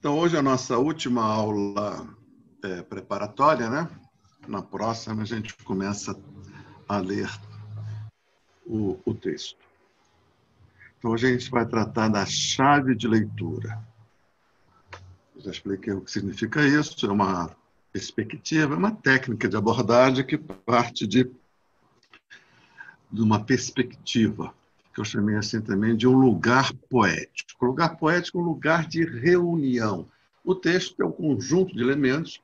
Então, hoje é a nossa última aula preparatória, né? Na próxima, a gente começa a ler o texto. Então, hoje a gente vai tratar da chave de leitura. Eu já expliquei o que significa isso. É uma perspectiva, é uma técnica de abordagem que parte de uma perspectiva, que eu chamei assim também de um lugar poético. O lugar poético é um lugar de reunião. O texto é um conjunto de elementos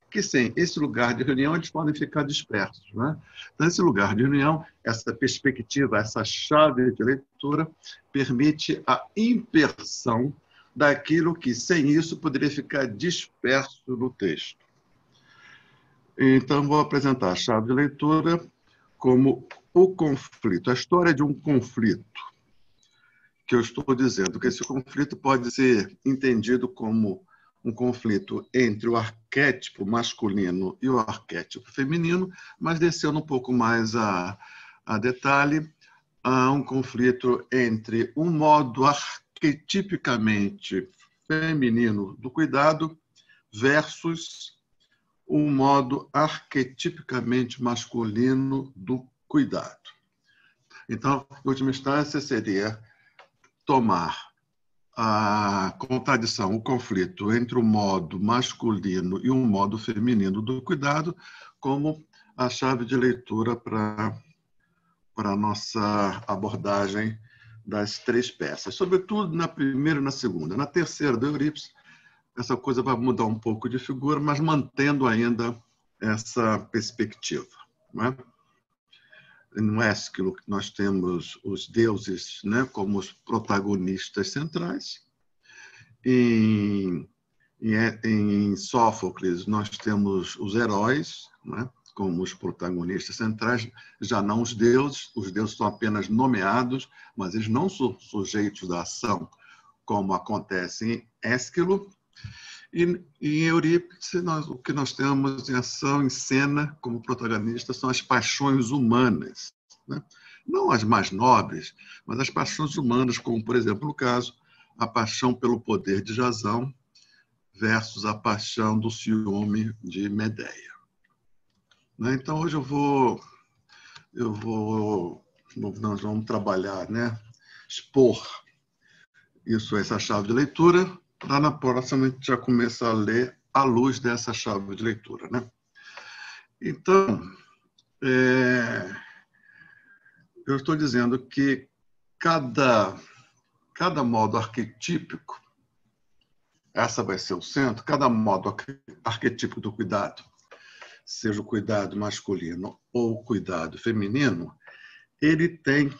que, sem esse lugar de reunião, eles podem ficar dispersos, né? Então, esse lugar de reunião, essa perspectiva, essa chave de leitura, permite a inversão daquilo que, sem isso, poderia ficar disperso no texto. Então, vou apresentar a chave de leitura como o conflito, a história de um conflito, que eu estou dizendo que esse conflito pode ser entendido como um conflito entre o arquétipo masculino e o arquétipo feminino, mas descendo um pouco mais a detalhe, há um conflito entre um modo arquetipicamente feminino do cuidado versus um modo arquetipicamente masculino do cuidado. Então, em última instância, seria tomar a contradição, o conflito entre o modo masculino e o modo feminino do cuidado como a chave de leitura para a nossa abordagem das três peças, sobretudo na primeira e na segunda. Na terceira, do Eurípides, essa coisa vai mudar um pouco de figura, mas mantendo ainda essa perspectiva, não é? No Ésquilo, nós temos os deuses, né, como os protagonistas centrais. Em Sófocles, nós temos os heróis, né, como os protagonistas centrais, já não os deuses são apenas nomeados, mas eles não são sujeitos da ação, como acontece em Ésquilo. E em Eurípides, o que nós temos em ação, em cena, como protagonistas, são as paixões humanas, né? Não as mais nobres, mas as paixões humanas, como, por exemplo, no caso, a paixão pelo poder de Jasão versus a paixão do ciúme de Medeia. Então, hoje nós vamos trabalhar, né? Expor essa chave de leitura. Lá na próxima, a gente já começa a ler à luz dessa chave de leitura, né? Então, eu estou dizendo que cada modo arquetípico, essa vai ser o centro, cada modo arquetípico do cuidado, seja o cuidado masculino ou o cuidado feminino, ele tem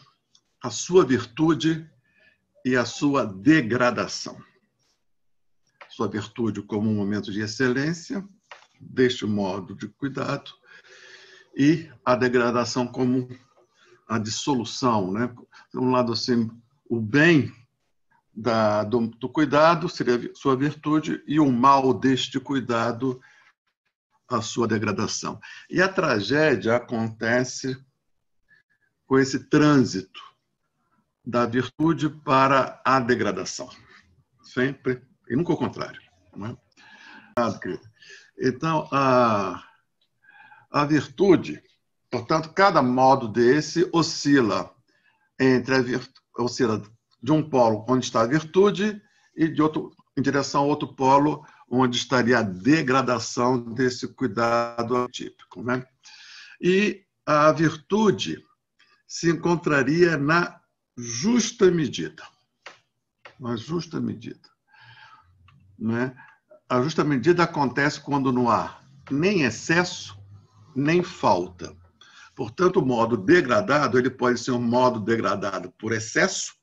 a sua virtude e a sua degradação. Sua virtude como um momento de excelência deste modo de cuidado e a degradação como a dissolução, né? De um lado, assim, o bem do cuidado seria sua virtude e o mal deste cuidado, a sua degradação. E a tragédia acontece com esse trânsito da virtude para a degradação. Sempre, e nunca o contrário, não é? Então, a virtude, portanto, cada modo desse oscila oscila de um polo onde está a virtude e em direção a outro polo onde estaria a degradação desse cuidado típico, né? E a virtude se encontraria na justa medida. Na justa medida, né? A justa medida acontece quando não há nem excesso, nem falta. Portanto, o modo degradado, ele pode ser um modo degradado por excesso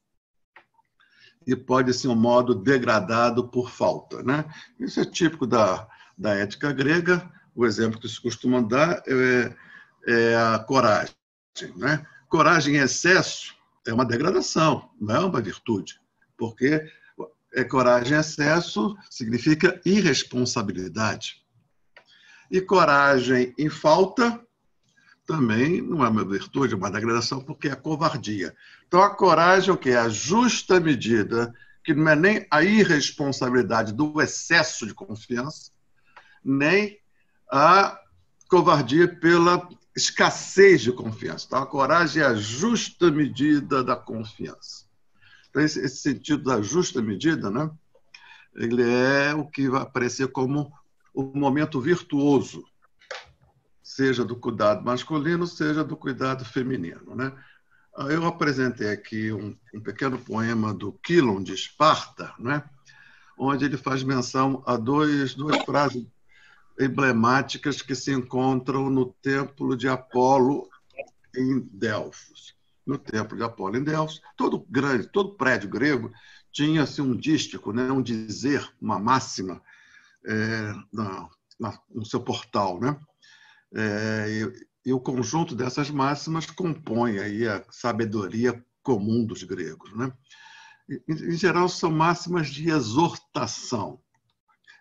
e pode ser um modo degradado por falta, né? Isso é típico da ética grega. O exemplo que se costuma dar é a coragem, né? Coragem em excesso é uma degradação, não é uma virtude, porque coragem em excesso significa irresponsabilidade. E coragem em falta também não é uma virtude, é uma degradação, porque é covardia. Então, a coragem é o quê? A justa medida que não é nem a irresponsabilidade do excesso de confiança, nem a covardia pela escassez de confiança. Então, a coragem é a justa medida da confiança. Então, esse sentido da justa medida, né, ele é o que vai aparecer como o momento virtuoso, seja do cuidado masculino, seja do cuidado feminino, né? Eu apresentei aqui um pequeno poema do Quilon de Esparta, né, onde ele faz menção a duas frases emblemáticas que se encontram no templo de Apolo em Delfos. No templo de Apolo em Delfos, todo prédio grego tinha assim, um dístico, né, um dizer, uma máxima no seu portal, né? E o conjunto dessas máximas compõe aí a sabedoria comum dos gregos, né? Em geral, são máximas de exortação,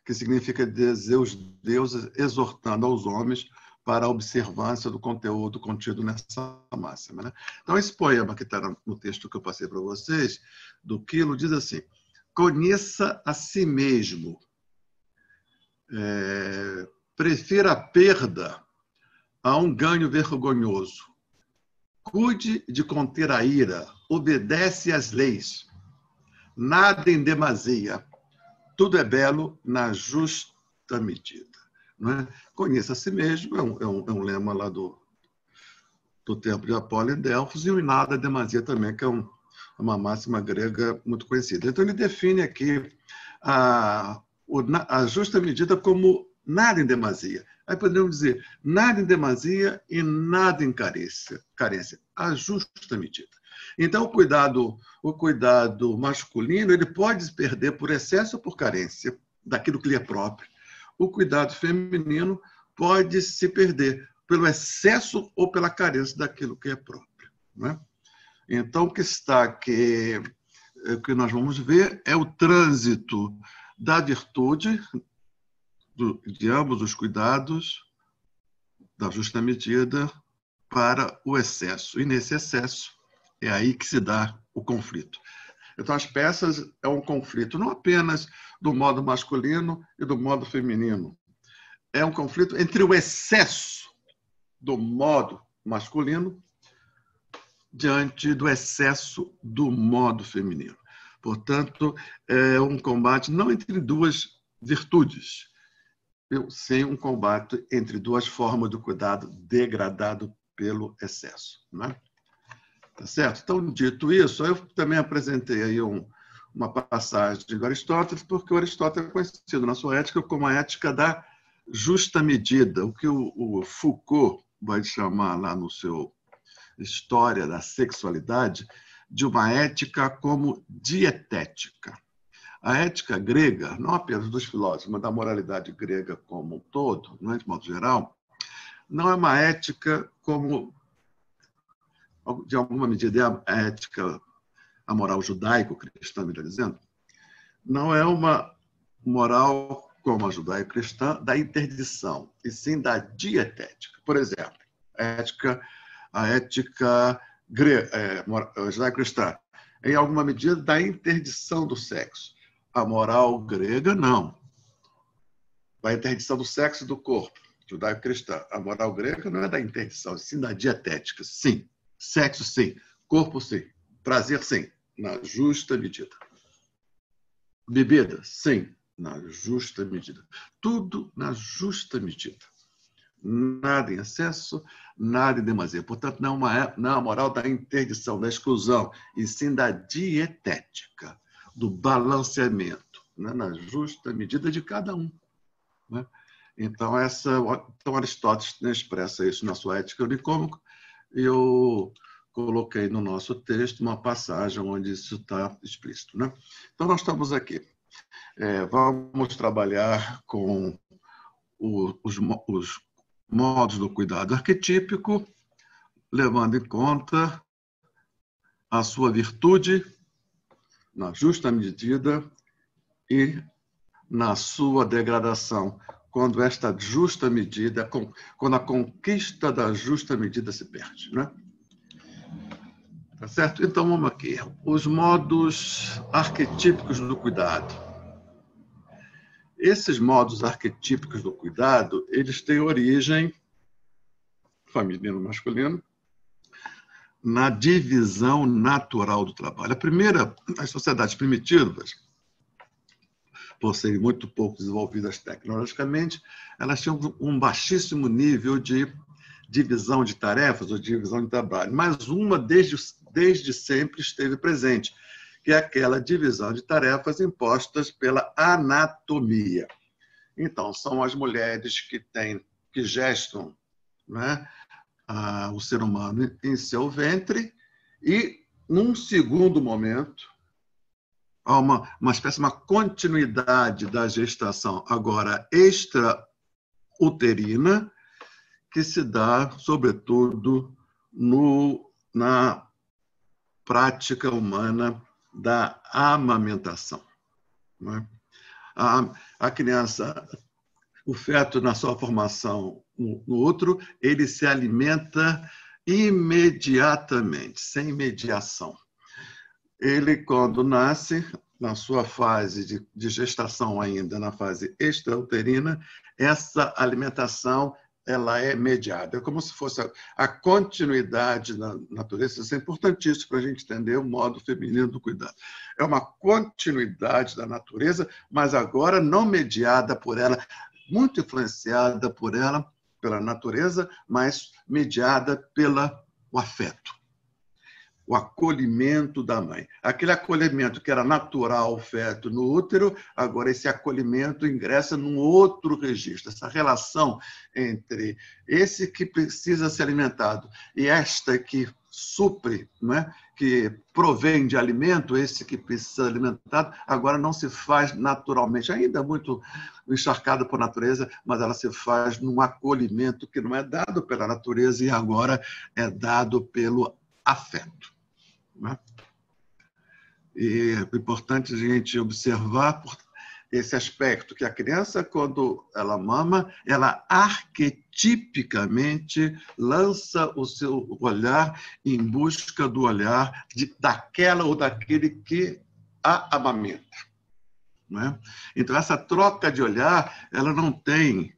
que significa dizer os deuses exortando aos homens para a observância do conteúdo contido nessa máxima, né? Então, esse poema que está no texto que eu passei para vocês, do Quilo, diz assim: conheça a si mesmo, prefira a perda a um ganho vergonhoso, cuide de conter a ira, obedece às leis, nada em demasia, tudo é belo na justa medida. Não é? Conheça a si mesmo, é um lema lá do templo de Apolo em Delfos, e o nada em demasia também, que é uma máxima grega muito conhecida. Então, ele define aqui a justa medida como nada em demasia. Aí podemos dizer nada em demasia e nada em carência. A justa medida. Então, o cuidado masculino ele pode se perder por excesso ou por carência daquilo que lhe é próprio. O cuidado feminino pode se perder pelo excesso ou pela carência daquilo que é próprio, né? Então, o que está aqui, o que nós vamos ver é o trânsito da virtude, de ambos os cuidados, da justa medida, para o excesso. E nesse excesso é aí que se dá o conflito. Então, as peças é um conflito não apenas do modo masculino e do modo feminino. É um conflito entre o excesso do modo masculino diante do excesso do modo feminino. Portanto, é um combate não entre duas virtudes, sim um combate entre duas formas do cuidado degradado pelo excesso, né? Tá certo? Então, dito isso, eu também apresentei aí uma passagem de Aristóteles, porque o Aristóteles é conhecido na sua ética como a ética da justa medida, o que o Foucault vai chamar lá no seu História da Sexualidade de uma ética como dietética. A ética grega, não apenas dos filósofos, mas da moralidade grega como um todo, não é, de modo geral, não é uma ética como, de alguma medida, a ética, a moral judaico-cristã, melhor dizendo, não é uma moral como a judaico-cristã da interdição, e sim da dietética. Por exemplo, a ética judaico-cristã, em alguma medida, da interdição do sexo. A moral grega, não. Da interdição do sexo e do corpo, judaico-cristã. A moral grega não é da interdição, sim da dietética. Sim. Sexo, sim. Corpo, sim. Prazer, sim. Na justa medida. Bebida, sim. Na justa medida. Tudo na justa medida. Nada em excesso, nada em demasia. Portanto, não é a moral da interdição, da exclusão, e sim da dietética, do balanceamento, né, na justa medida de cada um, né? Então, Aristóteles expressa isso na sua Ética Nicômaco, e eu coloquei no nosso texto uma passagem onde isso está explícito, né? Então, nós estamos aqui. Vamos trabalhar com os modos do cuidado arquetípico, levando em conta a sua virtude na justa medida e na sua degradação, quando esta justa medida, quando a conquista da justa medida se perde, né? Tá certo? Então, vamos aqui. Os modos arquetípicos do cuidado. Esses modos arquetípicos do cuidado, eles têm origem, feminino e masculino, na divisão natural do trabalho. As sociedades primitivas, por serem muito pouco desenvolvidas tecnologicamente, elas tinham um baixíssimo nível de divisão de tarefas ou divisão de trabalho, mas uma desde sempre esteve presente, que é aquela divisão de tarefas impostas pela anatomia. Então, são as mulheres que gestam, né, o ser humano em seu ventre e, num segundo momento, há uma espécie, uma continuidade da gestação, agora extrauterina, que se dá, sobretudo, na prática humana da amamentação. Né? A criança, o feto, na sua formação no útero, ele se alimenta imediatamente, sem mediação. Ele, quando nasce, na sua fase de gestação ainda, na fase extrauterina, essa alimentação ela é mediada. É como se fosse a continuidade da natureza. Isso é importantíssimo para a gente entender o modo feminino do cuidado. É uma continuidade da natureza, mas agora não mediada por ela, muito influenciada por ela, pela natureza, mas mediada pelo afeto. O acolhimento da mãe. Aquele acolhimento que era natural ao feto no útero, agora esse acolhimento ingressa num outro registro. Essa relação entre esse que precisa ser alimentado e esta que supre, né, que provém de alimento, esse que precisa ser alimentado, agora não se faz naturalmente, ainda muito encharcada por natureza, mas ela se faz num acolhimento que não é dado pela natureza e agora é dado pelo afeto. E é importante a gente observar esse aspecto, que a criança, quando ela mama, ela arquetipicamente lança o seu olhar em busca do olhar daquela ou daquele que a amamenta. Não é? Então, essa troca de olhar, ela não tem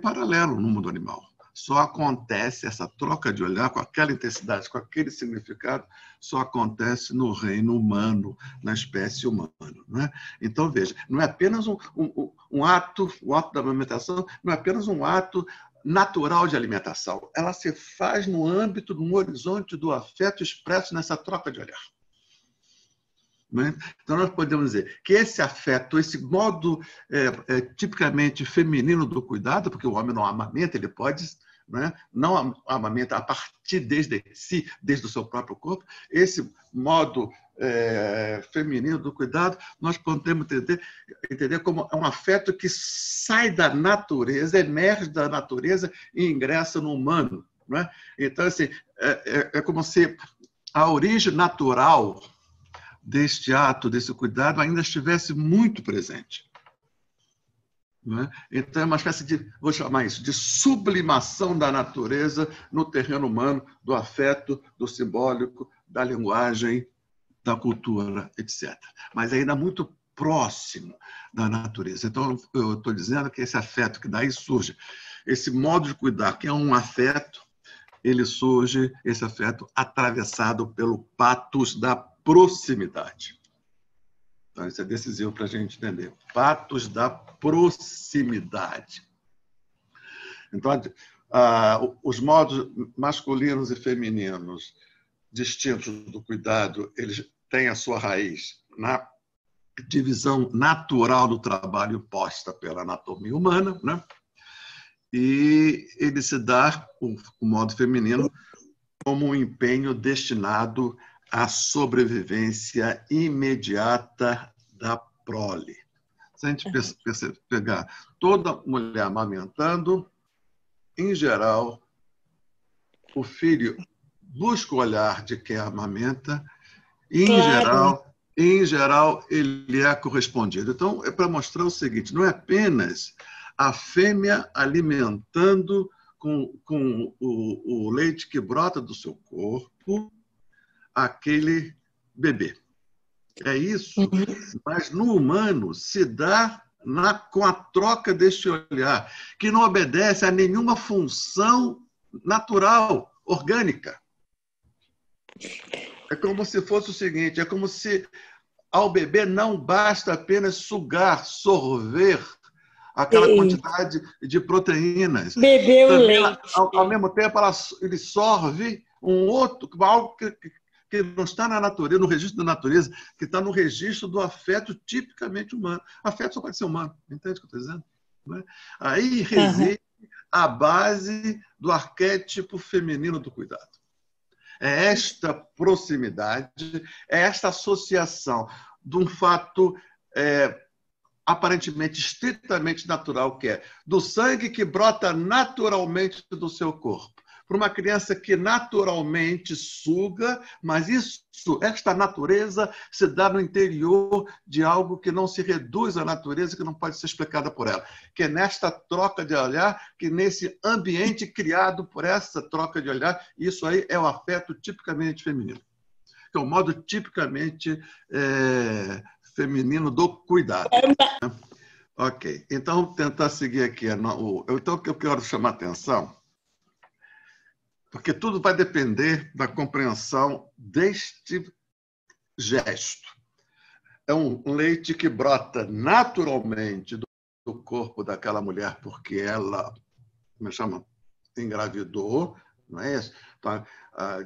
paralelo no mundo animal. Só acontece, essa troca de olhar com aquela intensidade, com aquele significado, só acontece no reino humano, na espécie humana. Não é? Então, veja, não é apenas um ato, o ato da amamentação, não é apenas um ato natural de alimentação. Ela se faz no âmbito, no horizonte do afeto expresso nessa troca de olhar. Então, nós podemos dizer que esse afeto, esse modo tipicamente feminino do cuidado, porque o homem não amamenta, ele pode, não amamenta a partir desde si, desde o seu próprio corpo, esse modo feminino do cuidado, nós podemos entender como um afeto que sai da natureza, emerge da natureza e ingressa no humano. Não é? Então, assim, é como se a origem natural deste ato, desse cuidado, ainda estivesse muito presente. Não é? Então, é uma espécie de, vou chamar isso, de sublimação da natureza no terreno humano, do afeto, do simbólico, da linguagem, da cultura, etc. Mas ainda muito próximo da natureza. Então, eu estou dizendo que esse afeto que daí surge, esse modo de cuidar, que é um afeto, ele surge, esse afeto, atravessado pelo patos da proximidade. Então, isso é decisivo para a gente entender. Patos da proximidade. Então, os modos masculinos e femininos distintos do cuidado, eles têm a sua raiz na divisão natural do trabalho imposta pela anatomia humana, né? E ele se dá, o modo feminino, como um empenho destinado à sobrevivência imediata da prole. Se a gente pegar toda mulher amamentando, em geral, o filho busca o olhar de quem amamenta e, em geral, ele é correspondido. Então, é para mostrar o seguinte, não é apenas a fêmea alimentando com o leite que brota do seu corpo aquele bebê. É isso, mas no humano se dá com a troca deste olhar, que não obedece a nenhuma função natural, orgânica. É como se fosse o seguinte, é como se ao bebê não basta apenas sugar, sorver aquela Sim. quantidade de proteínas. Beber o Também, leite. ao mesmo tempo, ele sorve algo que não está na natureza, no registro da natureza, que está no registro do afeto tipicamente humano. Afeto só pode ser humano, entende o que eu estou dizendo? Aí reside a base do arquétipo feminino do cuidado. É esta proximidade, é esta associação de um fato aparentemente estritamente natural, que é do sangue que brota naturalmente do seu corpo. Para uma criança que naturalmente suga, mas esta natureza se dá no interior de algo que não se reduz à natureza, que não pode ser explicada por ela. Que é nesta troca de olhar, que nesse ambiente criado por essa troca de olhar, isso aí é o afeto tipicamente feminino. Que é o modo tipicamente feminino do cuidado. Ok, então vou tentar seguir aqui. Então, o que eu quero chamar a atenção, porque tudo vai depender da compreensão deste gesto. É um leite que brota naturalmente do corpo daquela mulher, porque ela, como chama, engravidou, não é isso? Então,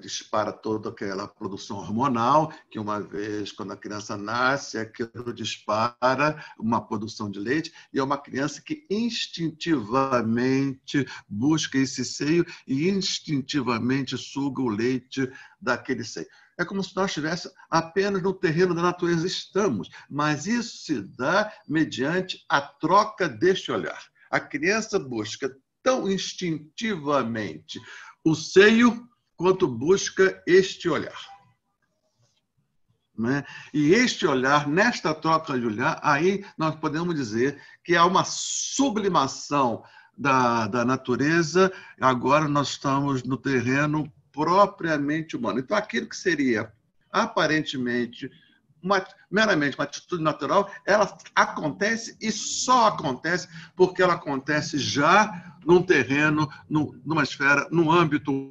dispara toda aquela produção hormonal, que uma vez, quando a criança nasce, aquilo dispara uma produção de leite, e é uma criança que instintivamente busca esse seio e instintivamente suga o leite daquele seio. É como se nós estivéssemos apenas no terreno da natureza, estamos, mas isso se dá mediante a troca deste olhar. A criança busca tão instintivamente o seio quanto busca este olhar. Né? E este olhar, nesta troca de olhar, aí nós podemos dizer que há uma sublimação da natureza, agora nós estamos no terreno propriamente humano. Então, aquilo que seria aparentemente meramente uma atitude natural, ela acontece e só acontece porque ela acontece já num terreno, numa esfera, num âmbito.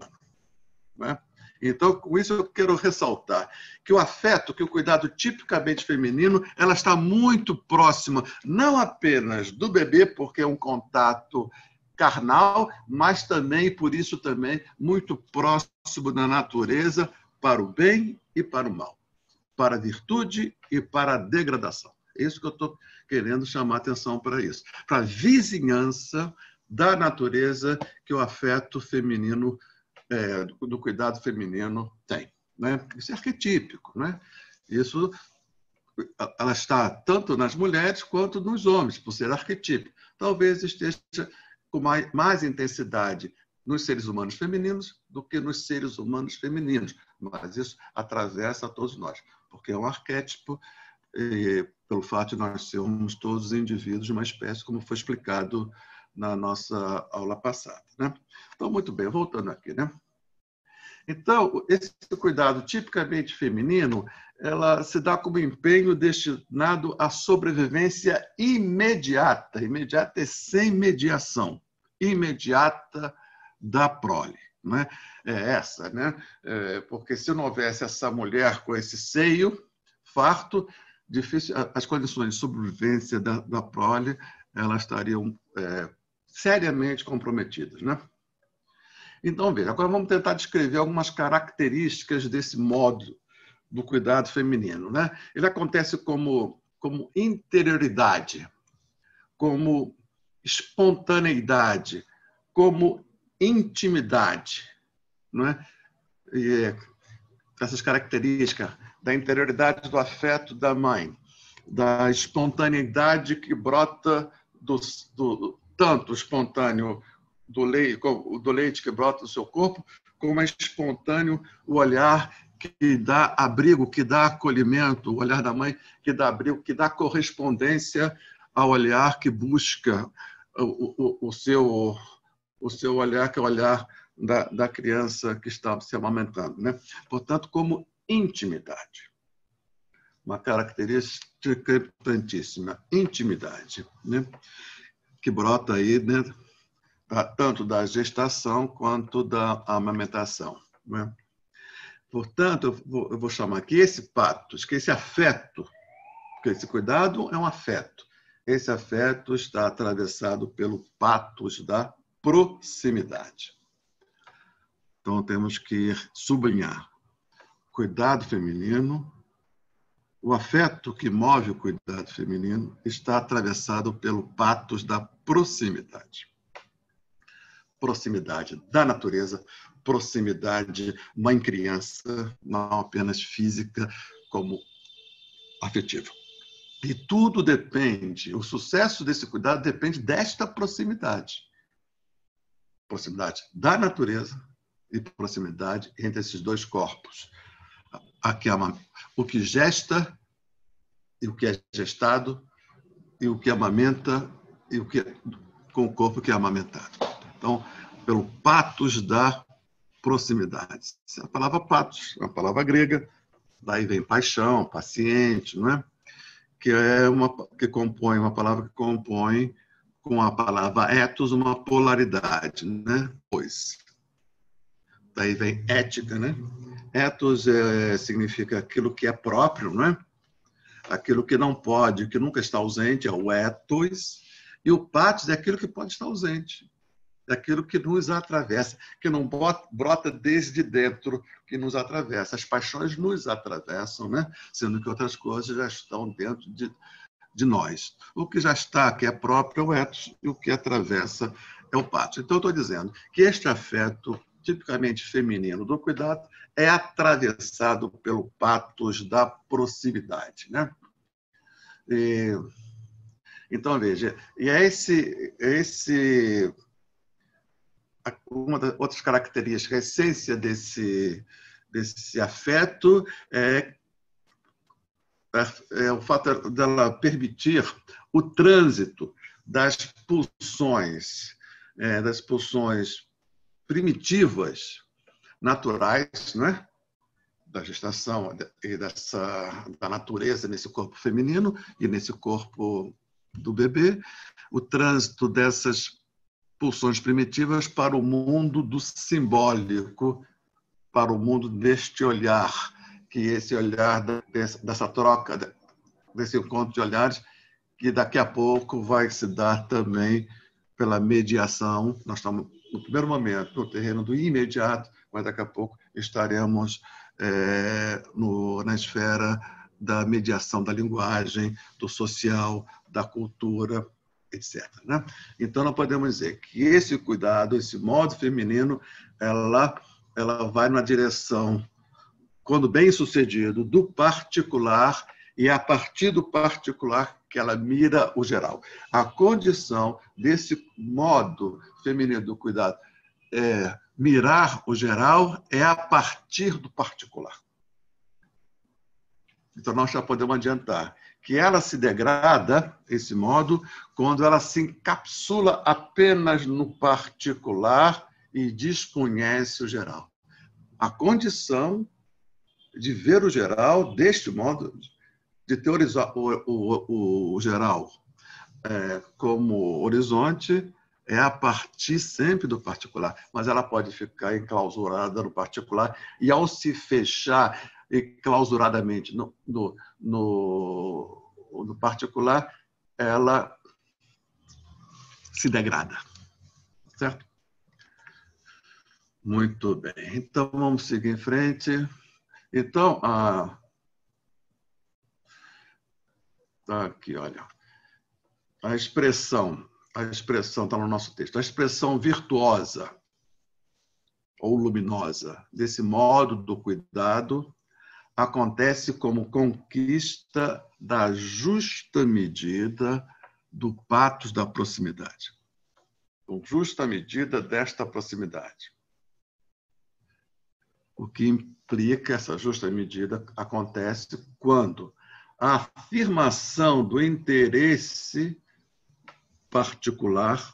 Né? Então, com isso eu quero ressaltar que o afeto, que o cuidado tipicamente feminino, ela está muito próxima, não apenas do bebê, porque é um contato carnal, mas também, por isso também, muito próximo da natureza para o bem e para o mal, para a virtude e para a degradação. É isso que eu estou querendo chamar a atenção para isso. Para a vizinhança da natureza que o afeto feminino, do cuidado feminino tem. Né? Isso é arquetípico. Né? Isso ela está tanto nas mulheres quanto nos homens, por ser arquetípico. Talvez esteja com mais intensidade nos seres humanos femininos do que nos seres humanos femininos, mas isso atravessa a todos nós, porque é um arquétipo, pelo fato de nós sermos todos indivíduos de uma espécie, como foi explicado na nossa aula passada. Né? Então, muito bem, voltando aqui. Né? Então, esse cuidado tipicamente feminino, ela se dá como empenho destinado à sobrevivência imediata. Imediata é sem mediação. Imediata da prole. Né? É essa, né? Porque se não houvesse essa mulher com esse seio farto, difícil, as condições de sobrevivência da prole elas estariam seriamente comprometidas. Né? Então, veja, agora vamos tentar descrever algumas características desse modo do cuidado feminino. Né? Ele acontece como interioridade, como espontaneidade, como intimidade. Não é? E essas características da interioridade do afeto da mãe, da espontaneidade que brota tanto espontâneo do leite que brota do seu corpo, como é espontâneo o olhar que dá abrigo, que dá acolhimento, o olhar da mãe que dá abrigo, que dá correspondência ao olhar que busca o seu olhar, que é o olhar da criança que está se amamentando. Né? Portanto, como intimidade. Uma característica importantíssima, intimidade, né? Que brota aí, né, tanto da gestação quanto da amamentação, né? Portanto, eu vou chamar aqui esse patos, que esse afeto, porque esse cuidado é um afeto. Esse afeto está atravessado pelo patos da proximidade. Então, temos que sublinhar. Cuidado feminino, o afeto que move o cuidado feminino está atravessado pelo patos da proximidade. Proximidade da natureza, proximidade mãe-criança, não apenas física, como afetiva. E tudo depende, o sucesso desse cuidado depende desta proximidade. Proximidade da natureza e proximidade entre esses dois corpos. Aqui o que gesta e o que é gestado, e o que amamenta e o que com o corpo que é amamentado. Então, pelo patos da proximidade. A palavra patos é uma palavra grega, daí vem paixão, paciente, não é? Que compõe uma palavra que compõe com a palavra ethos uma polaridade, né? Pois. Daí vem ética, né? Ethos significa aquilo que é próprio, não é? Aquilo que não pode, que nunca está ausente, é o ethos, e o patos é aquilo que pode estar ausente, é aquilo que nos atravessa, que não brota desde dentro, que nos atravessa. As paixões nos atravessam, né? Sendo que outras coisas já estão dentro de nós. O que já está, que é próprio, é o ethos, e o que atravessa é o patos. Então, eu estou dizendo que este afeto tipicamente feminino do cuidado, é atravessado pelo patos da proximidade, né? Então, veja, e uma das outras características, a essência desse afeto é o fato dela permitir o trânsito das pulsões primitivas, naturais, né? Da gestação e da natureza nesse corpo feminino e nesse corpo do bebê, o trânsito dessas pulsões primitivas para o mundo do simbólico, para o mundo deste olhar, que esse olhar dessa troca, desse encontro de olhares, que daqui a pouco vai se dar também pela mediação. Nós estamos, no primeiro momento, no terreno do imediato, mas daqui a pouco estaremos na esfera da mediação da linguagem, do social, da cultura, etc. Né? Então, nós podemos dizer que esse cuidado, esse modo feminino, ela vai na direção, quando bem sucedido, do particular, e é a partir do particular que ela mira o geral. A condição desse modo feminino do cuidado mirar o geral é a partir do particular. Então, nós já podemos adiantar que ela se degrada, esse modo, quando ela se encapsula apenas no particular e desconhece o geral. A condição de ver o geral, deste modo, de teorizar o geral como horizonte, é a partir sempre do particular, mas ela pode ficar enclausurada no particular e, ao se fechar enclausuradamente no particular, ela se degrada. Certo? Muito bem. Então, vamos seguir em frente. Então, aqui, olha. A expressão está no nosso texto. A expressão virtuosa ou luminosa desse modo do cuidado acontece como conquista da justa medida do patos da proximidade. Com justa medida desta proximidade. O que implica essa justa medida acontece quando a afirmação do interesse particular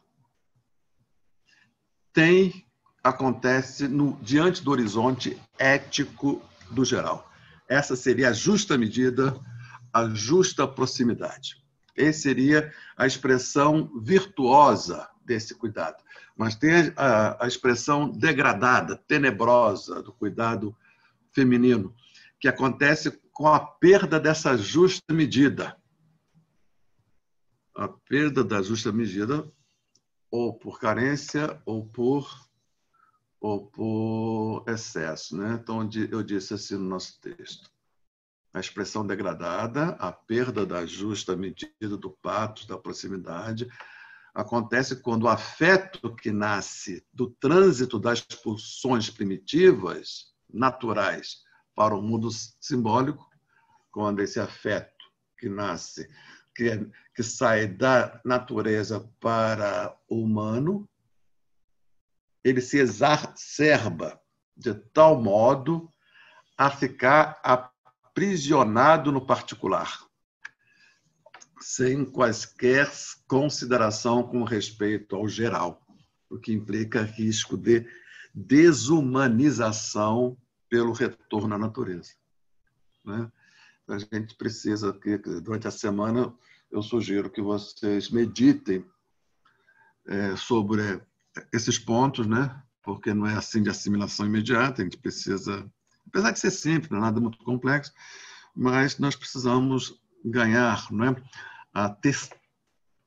acontece diante do horizonte ético do geral. Essa seria a justa medida, a justa proximidade. Essa seria a expressão virtuosa desse cuidado. Mas tem a expressão degradada, tenebrosa do cuidado feminino, que acontece com a perda dessa justa medida. A perda da justa medida, ou por carência, ou por excesso, né? Então, eu disse assim no nosso texto. A expressão degradada, a perda da justa medida do patos, da proximidade, acontece quando o afeto que nasce do trânsito das pulsões primitivas, naturais, para o mundo simbólico, quando esse afeto que nasce, que sai da natureza para o humano, ele se exacerba de tal modo a ficar aprisionado no particular, sem quaisquer consideração com respeito ao geral, o que implica risco de desumanização pelo retorno à natureza. Né? A gente precisa que, durante a semana, eu sugiro que vocês meditem sobre esses pontos, né? Porque não é assim de assimilação imediata, a gente precisa, apesar de ser simples, não é nada muito complexo, mas nós precisamos ganhar, não é?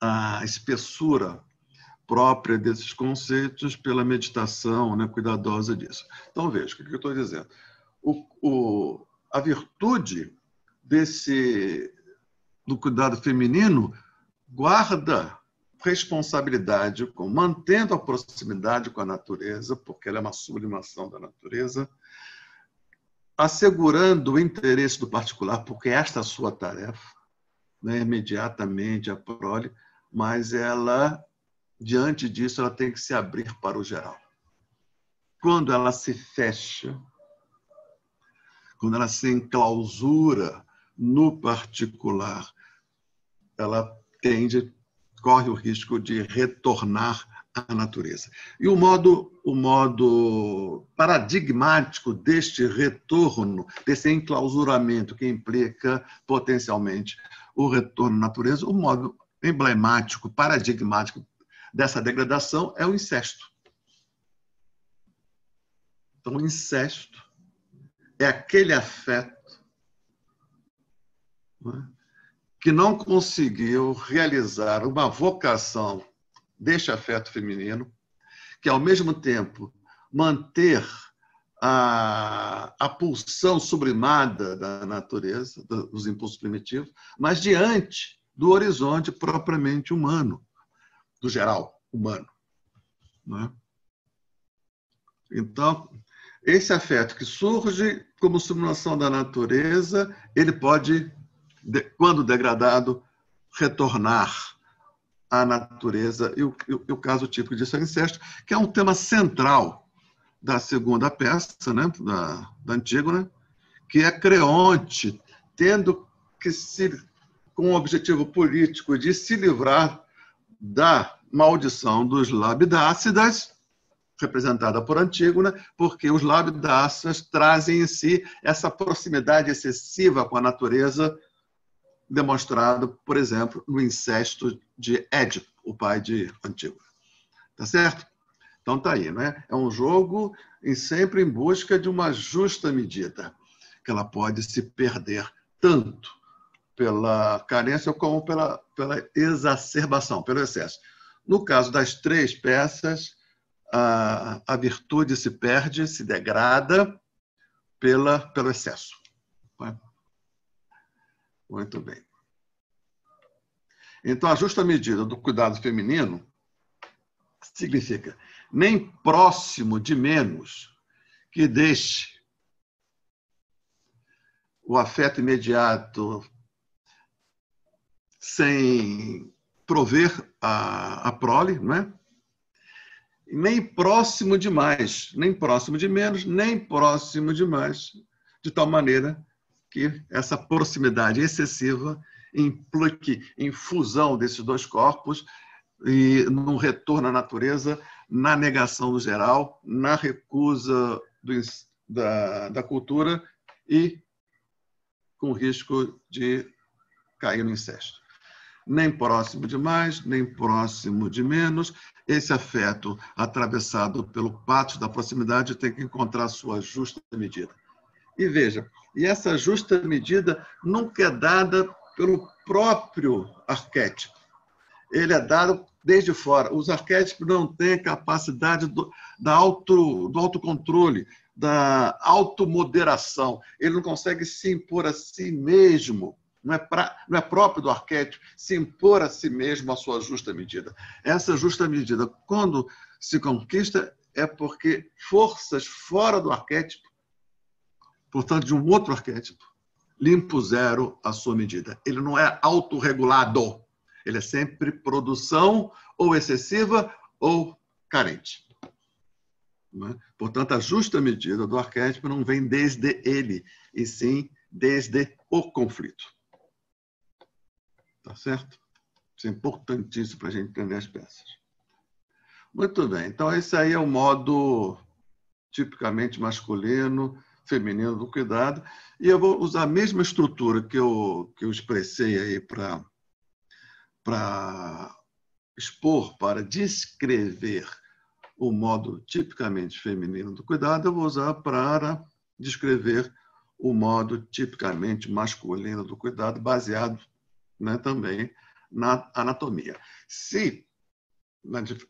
A espessura própria desses conceitos pela meditação, né, cuidadosa disso. Então, veja, o que eu estou dizendo. A virtude do cuidado feminino guarda responsabilidade com mantendo a proximidade com a natureza, porque ela é uma sublimação da natureza, assegurando o interesse do particular, porque esta é a sua tarefa, né, imediatamente a prole, mas ela, diante disso, ela tem que se abrir para o geral. Quando ela se fecha, quando ela se enclausura no particular, ela corre o risco de retornar à natureza. E o modo paradigmático deste retorno, desse enclausuramento que implica potencialmente o retorno à natureza, o modo emblemático, paradigmático dessa degradação é o incesto. Então, o incesto é aquele afeto, né, que não conseguiu realizar uma vocação deste afeto feminino, que, ao mesmo tempo, manter a pulsão sublimada da natureza, dos impulsos primitivos, mas diante do horizonte propriamente humano, do geral humano. Né? Então, esse afeto que surge como sublimação da natureza, ele pode, quando degradado, retornar à natureza. E o caso típico disso é o incesto, que é um tema central da segunda peça, né, da Antígona, que é Creonte tendo que com o objetivo político de se livrar da maldição dos labidácidas, representada por Antígona, porque os labidácidas trazem em si essa proximidade excessiva com a natureza, demonstrado, por exemplo, no incesto de Édipo, o pai de Antígona. Tá certo? Então tá aí, né? É um jogo sempre em busca de uma justa medida, que ela pode se perder tanto pela carência como pela exacerbação, pelo excesso. No caso das três peças, a virtude se perde, se degrada pelo excesso. Muito bem. Então, a justa medida do cuidado feminino significa nem próximo de menos que deixe o afeto imediato sem prover a prole, não é? Nem próximo demais, nem próximo de menos, nem próximo demais, de tal maneira que essa proximidade excessiva implique em fusão desses dois corpos e num retorno à natureza, na negação do geral, na recusa da cultura e com risco de cair no incesto. Nem próximo demais, nem próximo de menos. Esse afeto, atravessado pelo patos da proximidade, tem que encontrar sua justa medida. E veja, essa justa medida nunca é dada pelo próprio arquétipo. Ele é dado desde fora. Os arquétipos não têm capacidade do autocontrole, da automoderação. Ele não consegue se impor a si mesmo. Não é próprio do arquétipo se impor a si mesmo a sua justa medida. Essa justa medida, quando se conquista, é porque forças fora do arquétipo, portanto, de um outro arquétipo, lhe impuseram a sua medida. Ele não é autorregulado. Ele é sempre produção ou excessiva ou carente. Portanto, a justa medida do arquétipo não vem desde ele, e sim desde o conflito. Tá certo? Isso é importantíssimo para a gente entender as peças. Muito bem. Então, esse aí é o modo tipicamente masculino, feminino do cuidado. E eu vou usar a mesma estrutura que eu expressei aí para expor, para descrever o modo tipicamente feminino do cuidado, eu vou usar para descrever o modo tipicamente masculino do cuidado, baseado, né, também na anatomia.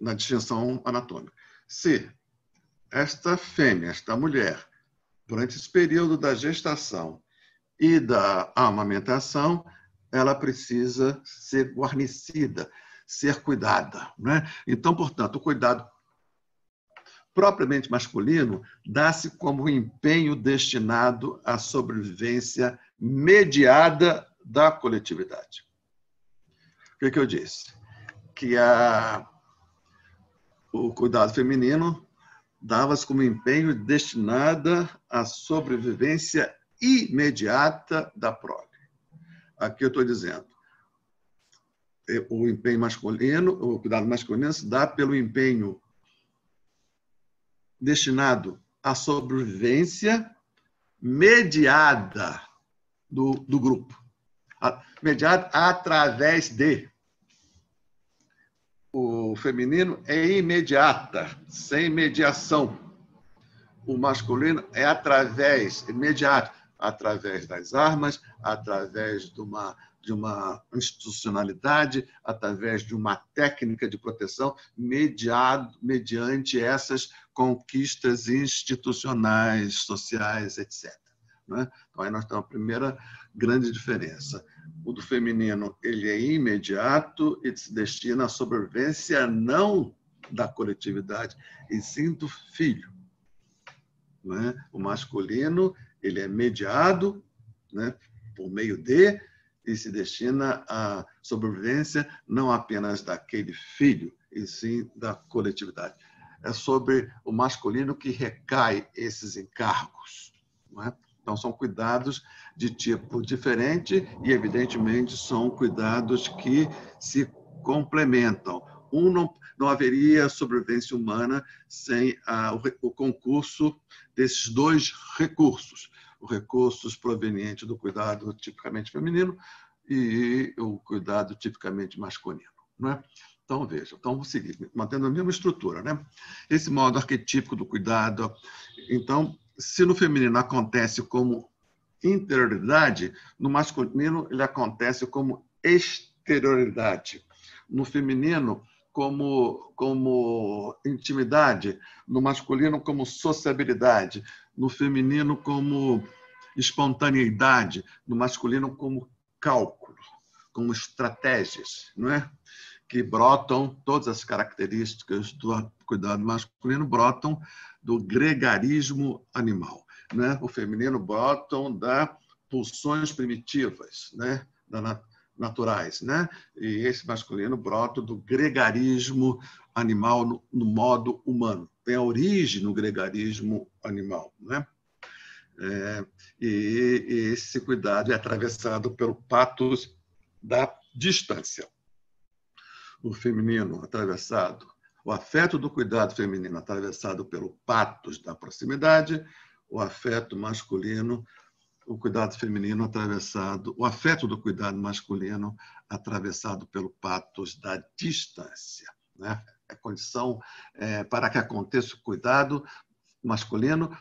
Na distinção anatômica. Se esta fêmea, esta mulher, durante esse período da gestação e da amamentação, ela precisa ser guarnecida, ser cuidada, né? Então, portanto, o cuidado propriamente masculino dá-se como empenho destinado à sobrevivência mediada da coletividade. O que eu disse? Que o cuidado feminino dava-se como empenho destinado à sobrevivência imediata da prole. Aqui eu estou dizendo, o empenho masculino, o cuidado masculino se dá pelo empenho destinado à sobrevivência mediada do grupo. Mediada através de. O feminino é imediata, sem mediação. O masculino é imediato, através das armas, através de uma institucionalidade, através de uma técnica de proteção, mediante essas conquistas institucionais, sociais, etc. Então, aí nós temos a primeira grande diferença. O do feminino, ele é imediato e se destina à sobrevivência não da coletividade, e sim do filho. O masculino, ele é mediado, por meio de, e se destina à sobrevivência não apenas daquele filho, e sim da coletividade. É sobre o masculino que recai esses encargos. Então, são cuidados de tipo diferente e, evidentemente, são cuidados que se complementam. Não haveria sobrevivência humana sem o concurso desses dois recursos. Os recursos provenientes do cuidado tipicamente feminino e o cuidado tipicamente masculino. Então, veja, vamos seguir, mantendo a mesma estrutura. Esse modo arquetípico do cuidado. Então, se no feminino acontece como interioridade, no masculino ele acontece como exterioridade. No feminino, como intimidade, no masculino, como sociabilidade, no feminino, como espontaneidade, no masculino, como cálculo, como estratégias, que brotam, todas as características do cuidado masculino brotam do gregarismo animal. O feminino brotam das pulsões primitivas, naturais, e esse masculino brota do gregarismo animal no modo humano. Tem a origem no gregarismo animal. E esse cuidado é atravessado pelo patos da distância. O feminino atravessado, o afeto do cuidado feminino atravessado pelo patos da proximidade, o afeto masculino o cuidado feminino atravessado, o afeto do cuidado masculino atravessado pelo patos da distância, né? É condição para que aconteça o cuidado masculino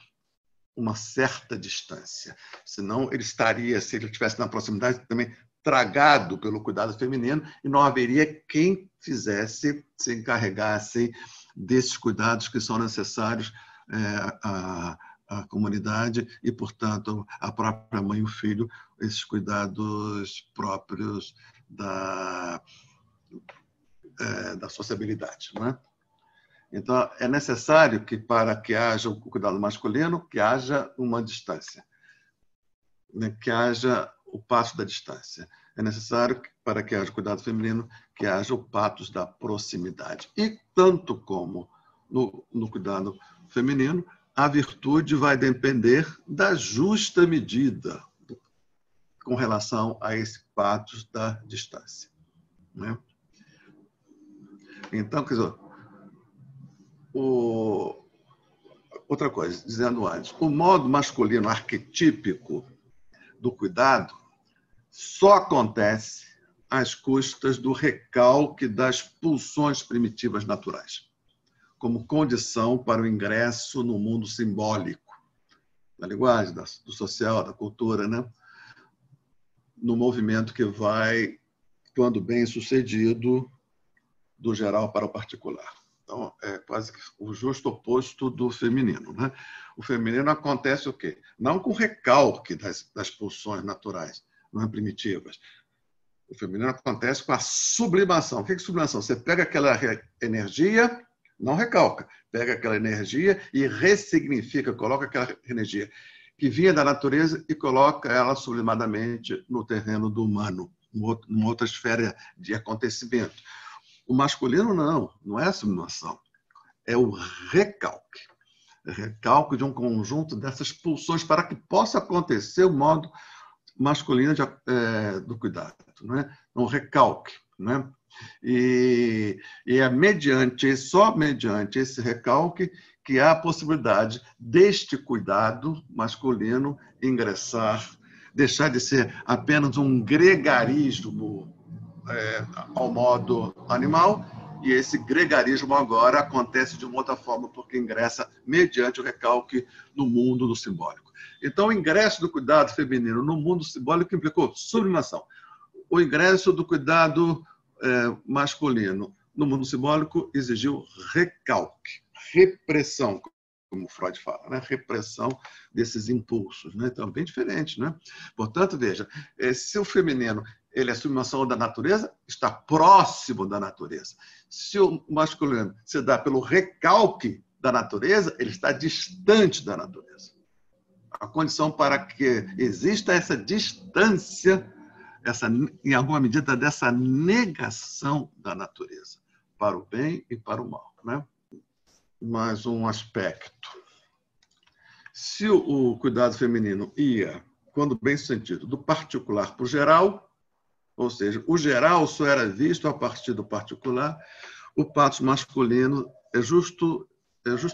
uma certa distância. Senão ele estaria, se ele estivesse na proximidade, também tragado pelo cuidado feminino e não haveria quem fizesse, se encarregasse desses cuidados que são necessários à comunidade e, portanto, à própria mãe e o filho, esses cuidados próprios da sociabilidade, não é? Então, é necessário que, para que haja o cuidado masculino, que haja uma distância, né? Que haja o passo da distância. É necessário, para que haja o cuidado feminino, que haja o patos da proximidade. E, tanto como no cuidado feminino, a virtude vai depender da justa medida com relação a esse patos da distância, né? Então, quer dizer, outra coisa, dizendo antes, o modo masculino arquetípico do cuidado só acontece às custas do recalque das pulsões primitivas naturais, como condição para o ingresso no mundo simbólico, da linguagem, do social, da cultura, né? No movimento que vai, quando bem sucedido, do geral para o particular. Então, é quase que o justo oposto do feminino, né? O feminino acontece o quê? Não com recalque das pulsões naturais, não é primitivas. O feminino acontece com a sublimação. O que é sublimação? Você pega aquela energia, não recalca, pega aquela energia e ressignifica, coloca aquela energia que vinha da natureza e coloca ela sublimadamente no terreno do humano, numa outra esfera de acontecimento. O masculino não é a sublimação, é o recalque. É recalque de um conjunto dessas pulsões para que possa acontecer o modo masculino do cuidado, não é? Um recalque, não é? E é só mediante esse recalque que há a possibilidade deste cuidado masculino ingressar, deixar de ser apenas um gregarismo ao modo animal, e esse gregarismo agora acontece de uma outra forma, porque ingressa mediante o recalque no mundo do simbólico. Então, o ingresso do cuidado feminino no mundo simbólico implicou sublimação. O ingresso do cuidado masculino no mundo simbólico exigiu recalque, repressão, como Freud fala, né? Repressão desses impulsos, né? Então, bem diferente, né? Portanto, veja, se o feminino ele é a sublimação da natureza, está próximo da natureza. Se o masculino se dá pelo recalque da natureza, ele está distante da natureza. A condição para que exista essa distância, em alguma medida, dessa negação da natureza, para o bem e para o mal, né? Mais um aspecto. Se o cuidado feminino ia, quando bem sucedido, do particular para o geral, ou seja, o geral só era visto a partir do particular, o patos masculino é justo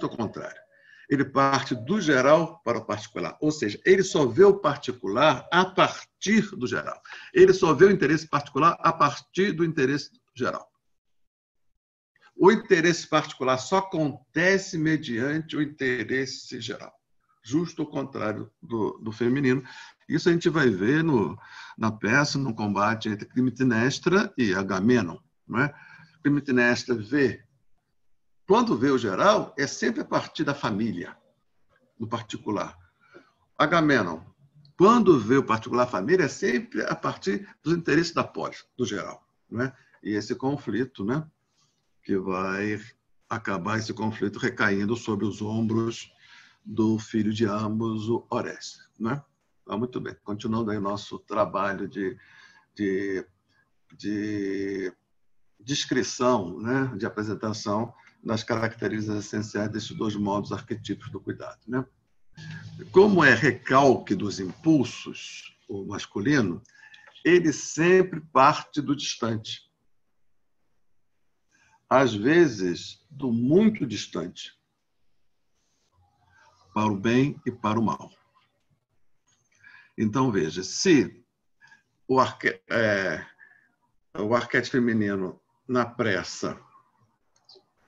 ao contrário. Ele parte do geral para o particular, ou seja, ele só vê o particular a partir do geral. Ele só vê o interesse particular a partir do interesse geral. O interesse particular só acontece mediante o interesse geral, justo ao contrário do feminino. Isso a gente vai ver na peça, no combate entre Clitemnestra e Agamenon, não é? Clitemnestra vê, quando vê o geral, é sempre a partir da família, do particular. Agamenon, quando vê o particular família, é sempre a partir dos interesses da polis, do geral, não é? E esse conflito, né, que vai acabar esse conflito recaindo sobre os ombros do filho de ambos, o Orestes, né? Então, muito bem. Continuando aí o nosso trabalho de descrição, né, de apresentação das características essenciais desses dois modos arquetípicos do cuidado, né? Como é recalque dos impulsos, o masculino, ele sempre parte do distante. Às vezes, do muito distante, para o bem e para o mal. Então, veja, se o arquétipo feminino na pressa,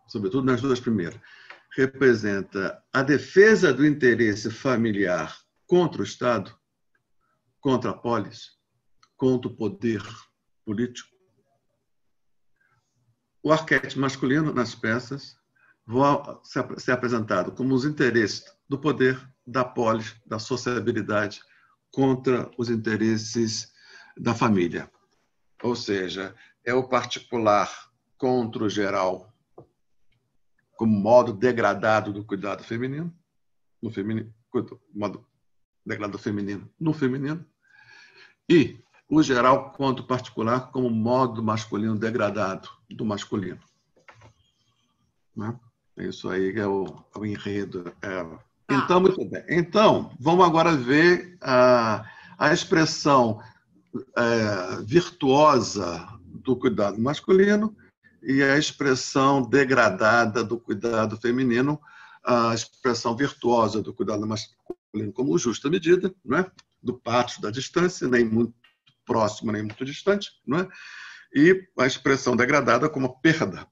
sobretudo nas duas primeiras, representa a defesa do interesse familiar contra o Estado, contra a polis, contra o poder político. O arquétipo masculino nas peças vão ser apresentado como os interesses do poder, da polis, da sociabilidade, contra os interesses da família. Ou seja, é o particular contra o geral, como modo degradado do cuidado feminino, modo degradado feminino no feminino, e o geral contra o particular como modo masculino degradado do masculino. Né? Isso aí é o enredo. Então, muito bem. Então, vamos agora ver a expressão virtuosa do cuidado masculino e a expressão degradada do cuidado feminino, a expressão virtuosa do cuidado masculino como justa medida, não é? Do pátio da distância, nem muito próximo, nem muito distante, não é? E a expressão degradada como perda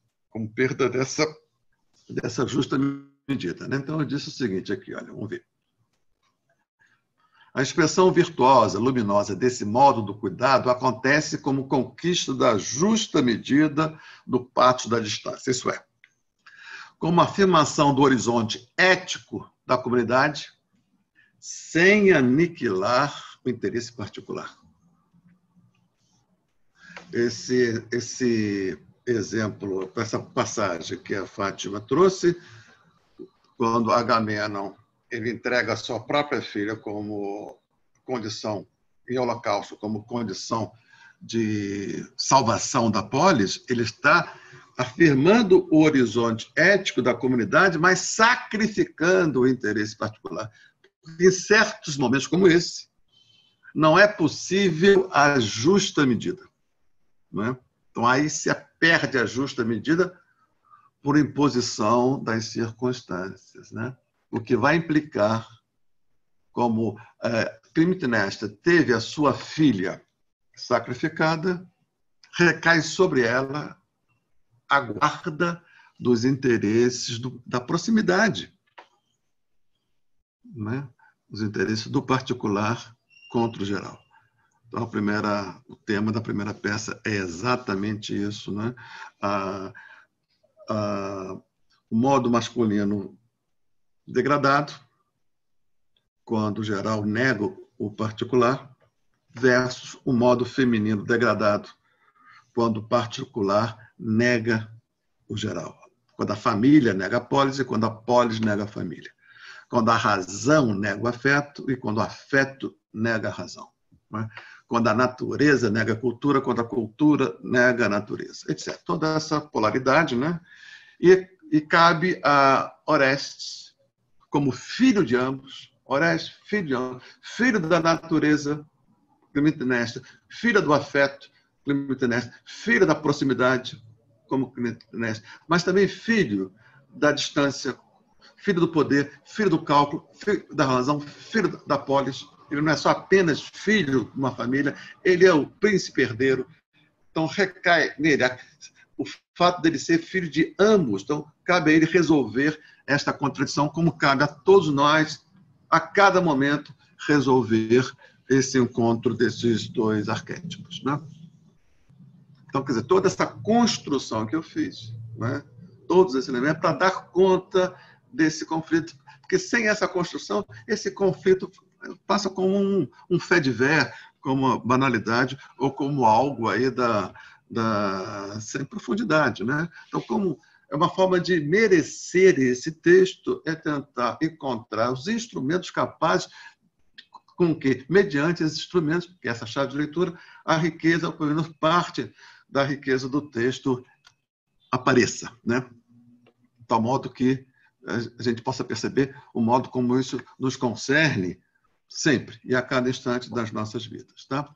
dessa justa medida. Né? Então, eu disse o seguinte aqui, olha, vamos ver. A expressão virtuosa, luminosa desse modo do cuidado acontece como conquista da justa medida do pátio da distância. Isso é, como afirmação do horizonte ético da comunidade, sem aniquilar o interesse particular. Esse exemplo, essa passagem que a Fátima trouxe, quando Agamenon ele entrega a sua própria filha como condição, em holocausto, como condição de salvação da polis, ele está afirmando o horizonte ético da comunidade, mas sacrificando o interesse particular. Em certos momentos como esse, não é possível a justa medida. Não é? Então, aí se perde a justa medida por imposição das circunstâncias, né? O que vai implicar, como Clitemnestra teve a sua filha sacrificada, recai sobre ela a guarda dos interesses da proximidade, né? Os interesses do particular contra o geral. Então, o tema da primeira peça é exatamente isso, né? O modo masculino degradado, quando o geral nega o particular, versus o modo feminino degradado, quando o particular nega o geral. Quando a família nega a polis e quando a polis nega a família. Quando a razão nega o afeto e quando o afeto nega a razão. Né? Quando a natureza nega a cultura, quando a cultura nega a natureza, etc. Toda essa polaridade, né? E cabe a Orestes, como filho de ambos, Orestes, filho de ambos, filho da natureza, Clitemnestra, filha do afeto, Clitemnestra, filho da proximidade, como Clitemnestra, mas também filho da distância, filho do poder, filho do cálculo, filho da razão, filho da polis. Ele não é só apenas filho de uma família, ele é o príncipe herdeiro. Então, recai nele o fato dele ser filho de ambos. Então, cabe a ele resolver esta contradição, como cabe a todos nós, a cada momento, resolver esse encontro desses dois arquétipos. Né? Então, quer dizer, toda essa construção que eu fiz, né? Todos esses elementos, para dar conta desse conflito. Porque sem essa construção, esse conflito passa como um fait divers, como uma banalidade, ou como algo aí sem profundidade. Né? Então, como é uma forma de merecer esse texto, é tentar encontrar os instrumentos capazes com que, mediante esses instrumentos, que é essa chave de leitura, a riqueza, ou pelo menos parte da riqueza do texto apareça, né? De tal modo que a gente possa perceber o modo como isso nos concerne sempre e a cada instante das nossas vidas, tá?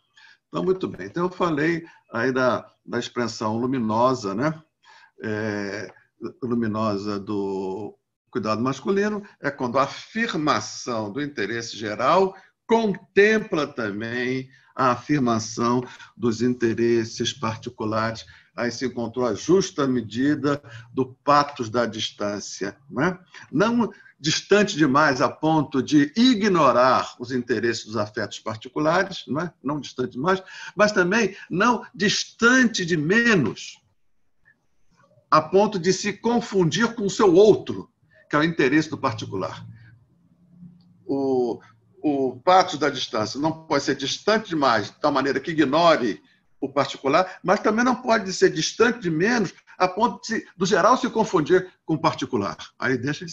Então, muito bem. Então, eu falei aí da expressão luminosa, né? Luminosa do cuidado masculino é quando a afirmação do interesse geral contempla também a afirmação dos interesses particulares. Aí se encontrou a justa medida do pactus da distância. Não distante demais a ponto de ignorar os interesses dos afetos particulares, não distante demais, mas também não distante de menos, a ponto de se confundir com o seu outro, que é o interesse do particular. O pactus da distância não pode ser distante demais, de tal maneira que ignore o particular, mas também não pode ser distante de menos, a ponto do geral se confundir com o particular. Aí deixa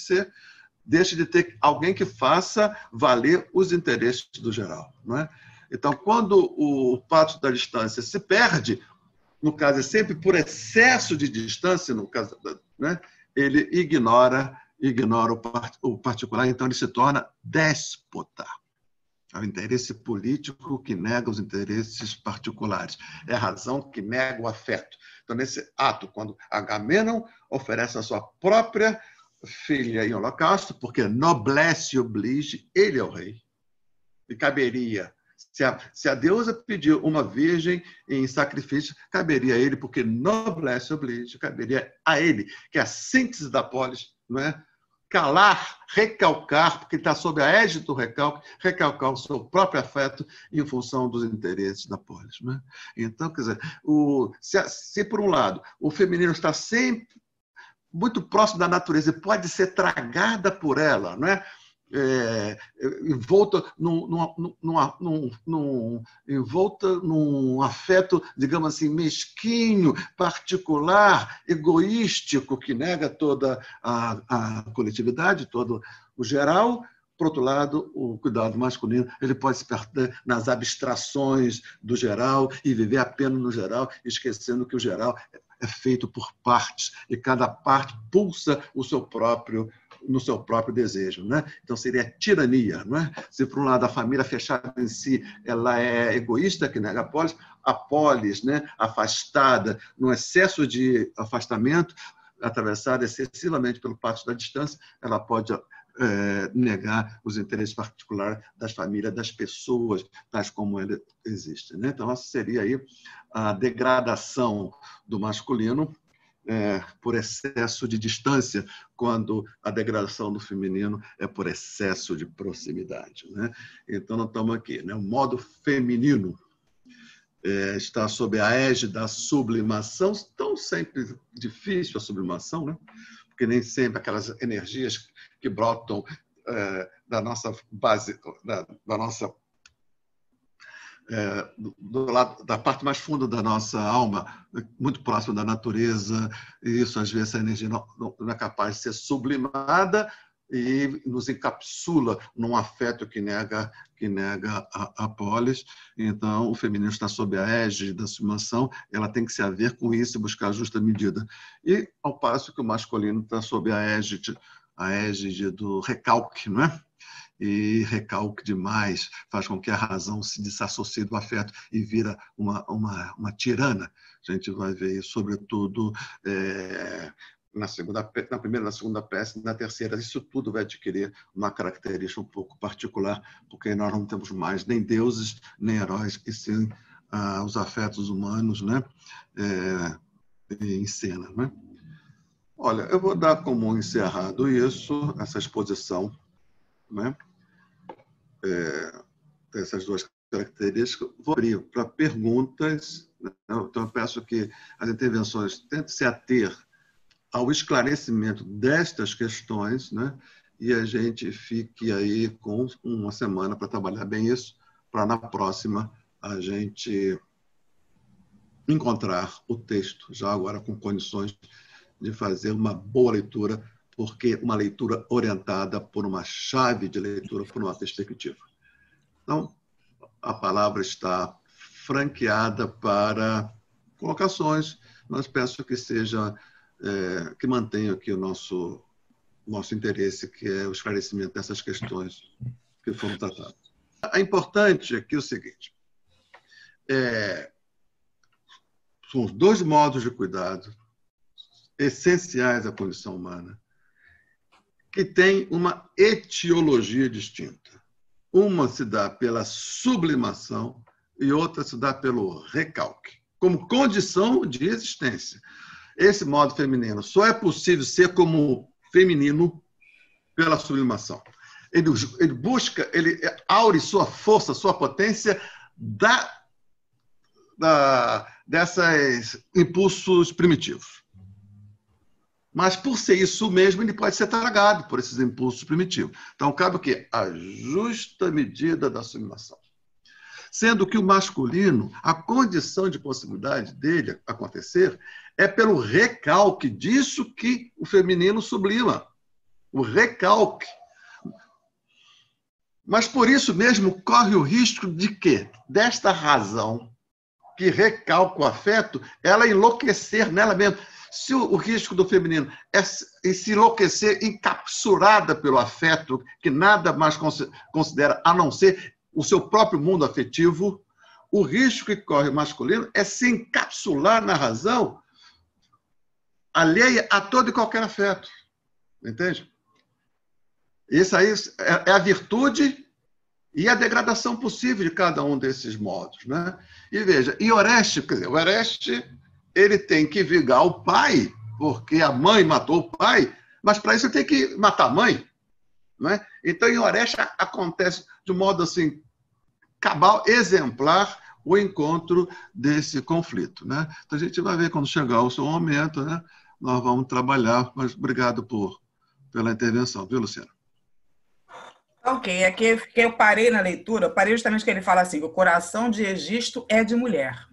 de ter alguém que faça valer os interesses do geral. Não é? Então, quando o pactus da distância se perde, no caso é sempre por excesso de distância, no caso, né, ele ignora o particular, então ele se torna déspota. É o interesse político que nega os interesses particulares. É a razão que nega o afeto. Então, nesse ato, quando Agamenon oferece a sua própria filha em holocausto, porque noblesse oblige, ele é o rei. E caberia, se a deusa pediu uma virgem em sacrifício, caberia a ele, porque noblesse oblige, caberia a ele, que é a síntese da polis, não é? Calar, recalcar, porque está sob a égide do recalque, recalcar o seu próprio afeto em função dos interesses da polis. Né? Então, quer dizer, se por um lado o feminino está sempre muito próximo da natureza e pode ser tragada por ela, não é? Envolta num afeto, digamos assim, mesquinho, particular, egoístico, que nega toda a coletividade, todo o geral. Por outro lado, o cuidado masculino ele pode se perder nas abstrações do geral e viver apenas no geral, esquecendo que o geral é feito por partes e cada parte pulsa no seu próprio desejo. Né? Então, seria tirania. Não é? Se, por um lado, a família fechada em si ela é egoísta, que nega a polis, né? Afastada, num excesso de afastamento, atravessada excessivamente pelo pacto da distância, ela pode negar os interesses particulares das famílias, das pessoas, tais como ele existe. Né? Então, essa seria aí a degradação do masculino por excesso de distância, quando a degradação do feminino é por excesso de proximidade. Né? Então, nós estamos aqui. Né? O modo feminino está sob a égide da sublimação, tão sempre difícil a sublimação, né? Porque nem sempre aquelas energias que brotam da nossa base, da nossa do lado da parte mais funda da nossa alma, muito próximo da natureza, e isso às vezes a energia não é capaz de ser sublimada e nos encapsula num afeto que nega a polis. Então, o feminino está sob a égide da sublimação, ela tem que se haver com isso e buscar a justa medida. E ao passo que o masculino está sob a égide do recalque, não é? E recalque demais faz com que a razão se desassocie do afeto e vira uma tirana. A gente vai ver isso, sobretudo, na primeira, na segunda peça, na terceira. Isso tudo vai adquirir uma característica um pouco particular, porque nós não temos mais nem deuses, nem heróis, e sim os afetos humanos, né? Em cena. Né? Olha, eu vou dar como encerrado isso, essa exposição, né? Essas duas características. Vou abrir para perguntas. Né? Então, eu peço que as intervenções tentem se ater ao esclarecimento destas questões, né? E a gente fique aí com uma semana para trabalhar bem isso, para na próxima a gente encontrar o texto, já agora com condições de fazer uma boa leitura, porque uma leitura orientada por uma chave de leitura, por uma perspectiva. Então, a palavra está franqueada para colocações, mas peço que seja que mantenha aqui o nosso interesse, que é o esclarecimento dessas questões que foram tratadas. É importante aqui o seguinte: são os dois modos de cuidado essenciais à condição humana, que têm uma etiologia distinta. Uma se dá pela sublimação e outra se dá pelo recalque, como condição de existência. Esse modo feminino só é possível ser como feminino pela sublimação. Ele busca, ele aure sua força, sua potência desses impulsos primitivos. Mas, por ser isso mesmo, ele pode ser tragado por esses impulsos primitivos. Então, cabe o quê? A justa medida da sublimação. Sendo que o masculino, a condição de possibilidade dele acontecer é pelo recalque disso que o feminino sublima. O recalque. Mas, por isso mesmo, corre o risco de que, desta razão que recalca o afeto, ela enlouquecer nela mesma. Se o risco do feminino é se enlouquecer encapsulada pelo afeto, que nada mais considera a não ser o seu próprio mundo afetivo, o risco que corre o masculino é se encapsular na razão alheia a todo e qualquer afeto. Entende? Isso aí é a virtude e a degradação possível de cada um desses modos, né? E veja, e Oreste, quer dizer, o Oreste, ele tem que vingar o pai, porque a mãe matou o pai, mas para isso ele tem que matar a mãe, não é? Então, em Oreste acontece de um modo assim, cabal, exemplar, o encontro desse conflito, né? Então, a gente vai ver quando chegar o seu momento, né? Nós vamos trabalhar, mas obrigado pela intervenção, viu, Luciana? Ok, aqui que eu parei na leitura, eu parei justamente que ele fala assim, que o coração de Egisto é de mulher.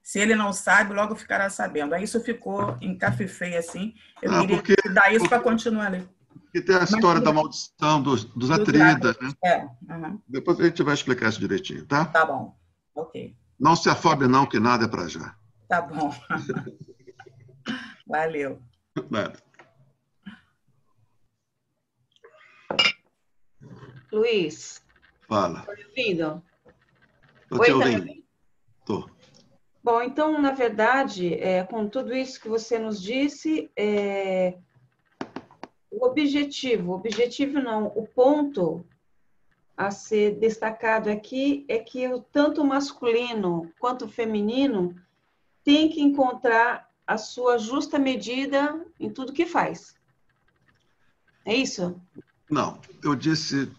Se ele não sabe, logo ficará sabendo. Aí isso ficou encafifei assim. Eu queria dar isso para continuar a ler. Porque tem a história da maldição dos Atridas, né? Uhum. Depois a gente vai explicar isso direitinho, tá? Tá bom. Ok. Não se afobe não, que nada é para já. Tá bom. Valeu. Nada. Luiz. Fala. Tá me ouvindo? Oi, tá me ouvindo? Tô. Bom, então, na verdade, com tudo isso que você nos disse, o objetivo não, o ponto a ser destacado aqui é que tanto o masculino quanto o feminino tem que encontrar a sua justa medida em tudo que faz. É isso? Não, eu disse...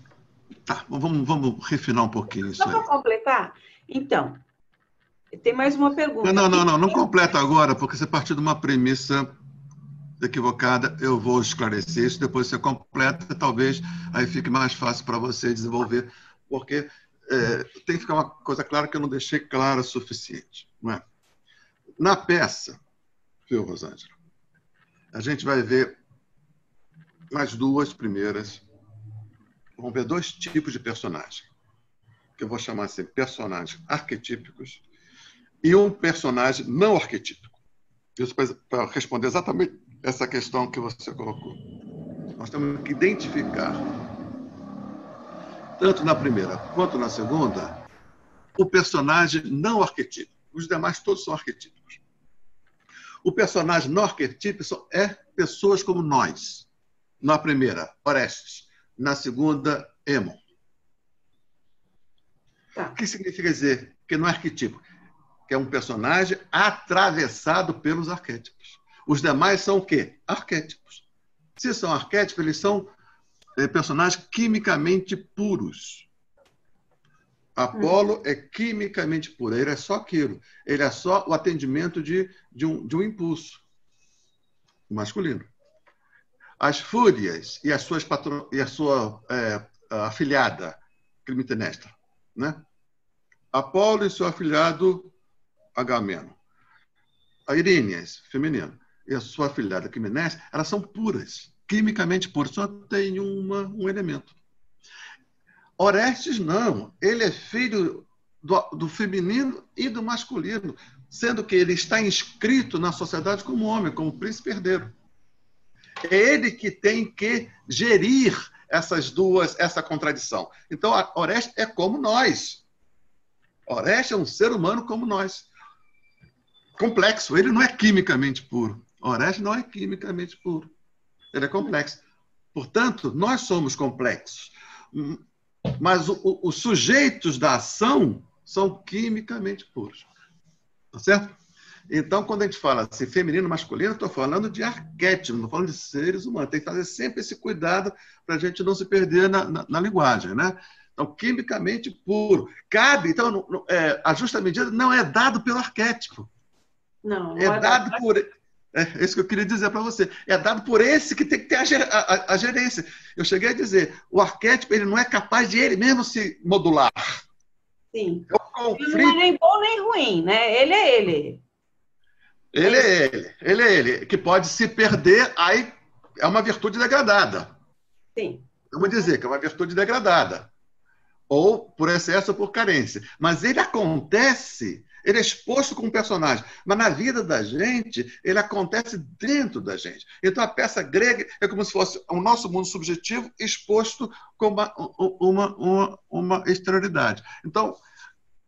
Tá, vamos refinar um pouquinho isso aí. Só para completar? Então, tem mais uma pergunta. Não completa agora, porque você partiu de uma premissa equivocada. Eu vou esclarecer isso, depois você completa, talvez aí fique mais fácil para você desenvolver, porque tem que ficar uma coisa clara que eu não deixei clara o suficiente. Não é? Na peça, viu, Rosângela, a gente vai ver as duas primeiras. Vamos ver dois tipos de personagem, que eu vou chamar assim, personagens arquetípicos e um personagem não arquetípico. Isso para responder exatamente essa questão que você colocou. Nós temos que identificar, tanto na primeira quanto na segunda, o personagem não arquetípico. Os demais todos são arquetípicos. O personagem não arquetípico é pessoas como nós. Na primeira, Orestes. Na segunda, Émon. Tá. O que significa dizer que não é arquetípico? Que é um personagem atravessado pelos arquétipos. Os demais são o quê? Arquétipos. Se são arquétipos, eles são personagens quimicamente puros. Apolo é quimicamente puro. Ele é só aquilo. Ele é só o atendimento de um impulso masculino. As Fúrias e a sua afilhada, Clitemnestra, né? Apolo e seu afilhado Agamemnon. A Iríneas, feminino, e a sua afilhada Clitemnestra, elas são puras, quimicamente puras, só tem um elemento. Orestes não, ele é filho do feminino e do masculino, sendo que ele está inscrito na sociedade como homem, como príncipe herdeiro. É ele que tem que gerir essa contradição. Então, Orestes é como nós. Orestes é um ser humano como nós. Complexo. Ele não é quimicamente puro. Orestes não é quimicamente puro. Ele é complexo. Portanto, nós somos complexos. mas os sujeitos da ação são quimicamente puros. Tá certo? Então, quando a gente fala assim, feminino, masculino, estou falando de arquétipo, não estou falando de seres humanos. Tem que fazer sempre esse cuidado para a gente não se perder na linguagem, né? Então, quimicamente puro. Cabe, então, a justa medida não é dado pelo arquétipo. Não é dado por... É isso que eu queria dizer para você. É dado por esse que tem que ter a gerência. Eu cheguei a dizer, o arquétipo ele não é capaz de ele mesmo se modular. Sim. É um conflito. Ele não é nem bom nem ruim, né? Ele é ele. Ele é ele, que pode se perder, aí é uma virtude degradada. Sim. Vamos dizer que é uma virtude degradada. Ou por excesso ou por carência. Mas ele acontece, ele é exposto como personagem. Mas na vida da gente, ele acontece dentro da gente. Então a peça grega é como se fosse o nosso mundo subjetivo exposto como uma exterioridade. Então,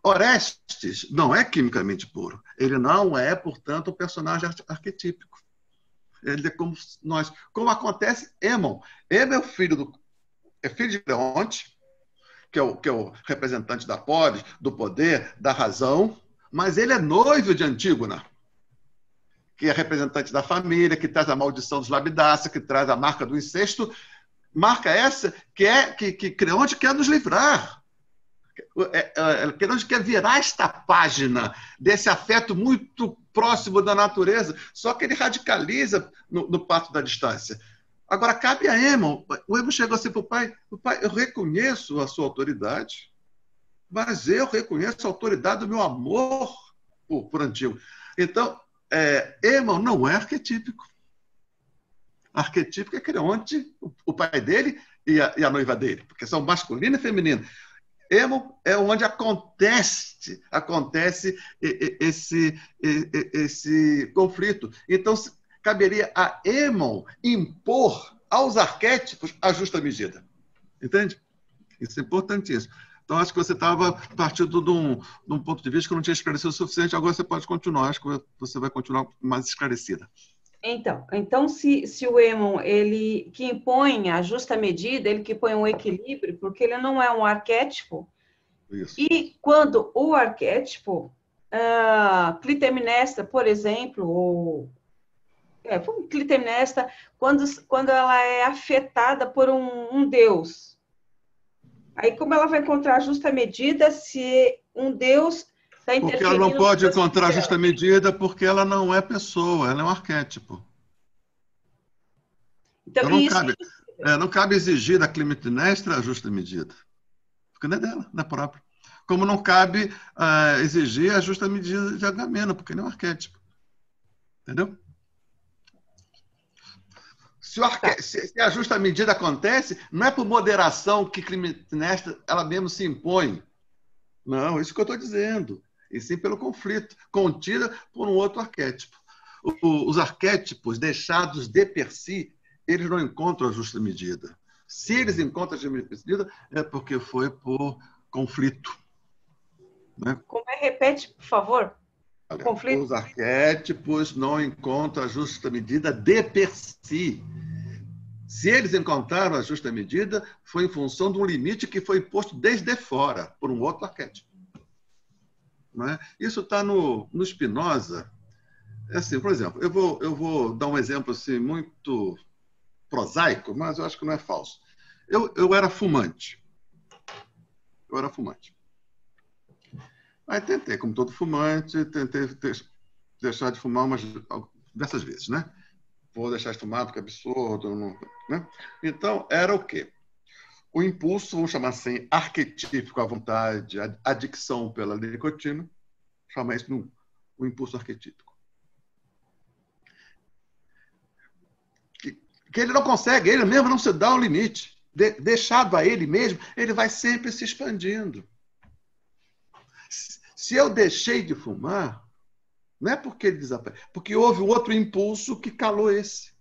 Orestes não é quimicamente puro. Ele não é, portanto, um personagem arquetípico. Ele é como nós. Como acontece Émon. Émon é filho de Creonte, que é o representante da polis, do poder, da razão, mas ele é noivo de Antígona, que é representante da família, que traz a maldição dos Labidácia, que traz a marca do incesto, marca essa que Creonte quer nos livrar. Creonte quer virar esta página desse afeto muito próximo da natureza, só que ele radicaliza no pacto da distância. Agora, cabe a Émon. O Émon chegou assim para o pai, eu reconheço a sua autoridade, mas eu reconheço a autoridade do meu amor por Antígona. Então, Émon não é arquetípico. Arquetípico é Creonte, o pai dele e a noiva dele, porque são masculino e feminino. Émon é onde acontece esse conflito. Então, caberia a Émon impor aos arquétipos a justa medida. Entende? Isso é importantíssimo. Então, acho que você estava partindo de um ponto de vista que eu não tinha esclarecido o suficiente, agora você pode continuar, acho que você vai continuar mais esclarecida. Então se o Émon, ele que impõe a justa medida, ele que põe um equilíbrio, porque ele não é um arquétipo. Isso. E quando o arquétipo, Clitemnestra, por exemplo, Clitemnestra, quando ela é afetada por um deus, aí como ela vai encontrar a justa medida se um deus está interferindo? Porque ela não pode encontrar a justa medida porque ela não é pessoa, ela é um arquétipo. Então não cabe exigir da Clitemnestra a justa medida, porque não é dela, não é própria. Como não cabe exigir a justa medida de Agamemnon, porque não é um arquétipo. Entendeu? Se a justa medida acontece, não é por moderação que Clitemnestra ela mesmo se impõe. Não, isso que eu estou dizendo. E sim pelo conflito, contida por um outro arquétipo. Os arquétipos deixados de per si, eles não encontram a justa medida. Se eles encontram a justa medida, é porque foi por conflito. Né? Como repete, por favor? Olha, Conflito. Os arquétipos não encontram a justa medida de per si. Se eles encontraram a justa medida, foi em função de um limite que foi imposto desde fora, por um outro arquétipo. Não é? Isso está no Spinoza. É assim, por exemplo, eu vou dar um exemplo assim, muito prosaico, mas eu acho que não é falso. Eu era fumante. Aí tentei, como todo fumante, tentei deixar de fumar diversas vezes, né? Vou deixar de fumar porque é absurdo. Né? Então, era o quê? O impulso, vamos chamar assim, arquetípico à vontade, a adicção pela nicotina, chama isso de um impulso arquetípico. Que ele não consegue, ele mesmo não se dá um limite. Deixado a ele mesmo, ele vai sempre se expandindo. Se eu deixei de fumar, não é porque ele desaparece, porque houve outro impulso que calou esse.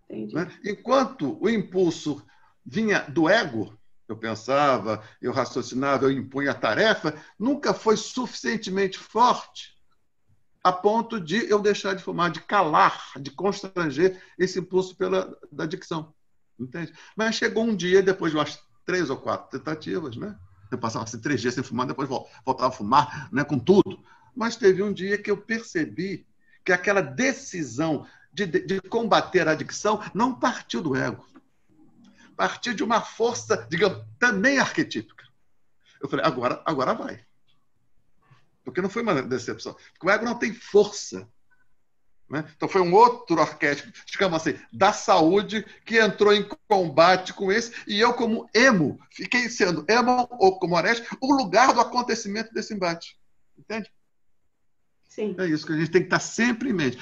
Né? Enquanto o impulso vinha do ego, eu pensava, eu raciocinava, eu impunha a tarefa, nunca foi suficientemente forte a ponto de eu deixar de fumar, de calar, de constranger esse impulso da adicção. Entende? Mas chegou um dia, depois de umas 3 ou 4 tentativas, né? Eu passava assim, 3 dias sem fumar, depois voltava a fumar, né, com tudo. Mas teve um dia que eu percebi que aquela decisão de combater a adicção não partiu do ego. Partiu de uma força, digamos, também arquetípica. Eu falei, agora vai. Porque não foi uma decepção. Porque o ego não tem força. Né? Então foi um outro arquétipo, digamos assim, da saúde, que entrou em combate com esse, e eu, como emo, fiquei sendo emo, ou como Oreste, o lugar do acontecimento desse embate. Entende? Sim. É isso que a gente tem que estar sempre em mente.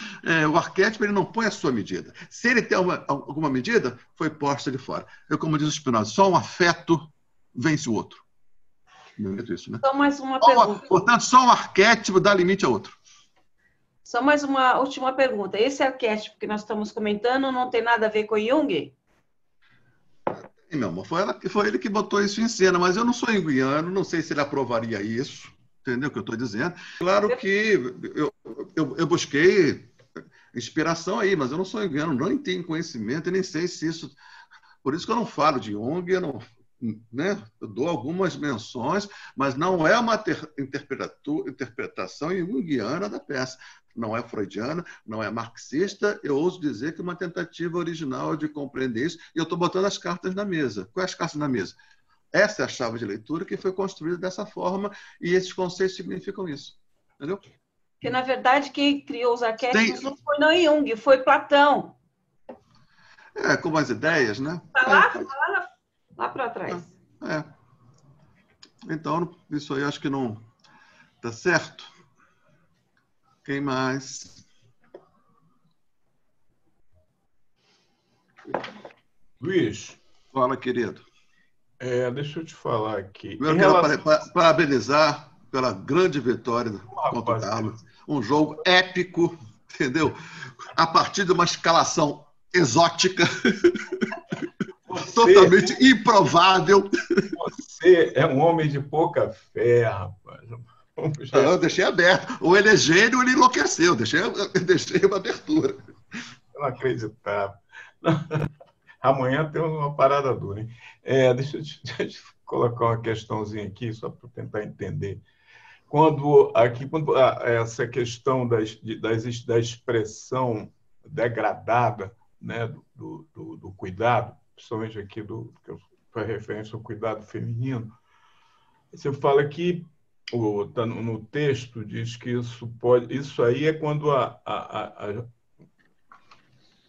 O arquétipo, ele não põe a sua medida. Se ele tem alguma medida, foi posta de fora. Como diz o Spinoza, só um afeto vence o outro. Isso, né? Só mais uma pergunta. Portanto, só um arquétipo dá limite a outro. Só mais uma última pergunta. Esse arquétipo que nós estamos comentando não tem nada a ver com Jung? Meu amor, foi ele que botou isso em cena, mas eu não sou junguiano, não sei se ele aprovaria isso, entendeu o que eu estou dizendo? Claro que eu busquei inspiração aí, mas eu não sou junguiano, não tenho conhecimento e nem sei se isso... Por isso que eu não falo de Jung, né? Eu dou algumas menções, mas não é uma interpretação junguiana da peça. Não é freudiana, não é marxista. Eu ouso dizer que é uma tentativa original de compreender isso, e eu estou botando as cartas na mesa. Quais as cartas na mesa? Essa é a chave de leitura que foi construída dessa forma, e esses conceitos significam isso. Entendeu? Porque, na verdade, quem criou os arquétipos não foi não Jung, foi Platão. Com as ideias, né? Está lá para trás. Então, isso aí acho que não está certo. Quem mais? Luiz. Fala, querido. Deixa eu te falar aqui. Eu quero parabenizar pela grande vitória contra o Carlos. Um jogo épico, entendeu? A partir de uma escalação exótica, totalmente improvável. Você é um homem de pouca fé, rapaz. Eu deixei aberto. Ou ele é gênio ou ele enlouqueceu. Deixei uma abertura. Inacreditável. Amanhã tem uma parada dura, hein? Deixa eu colocar uma questãozinha aqui, só para tentar entender. Quando essa questão da expressão degradada, né, do cuidado, principalmente aqui que faz referência ao cuidado feminino, você fala que no texto diz que isso aí é quando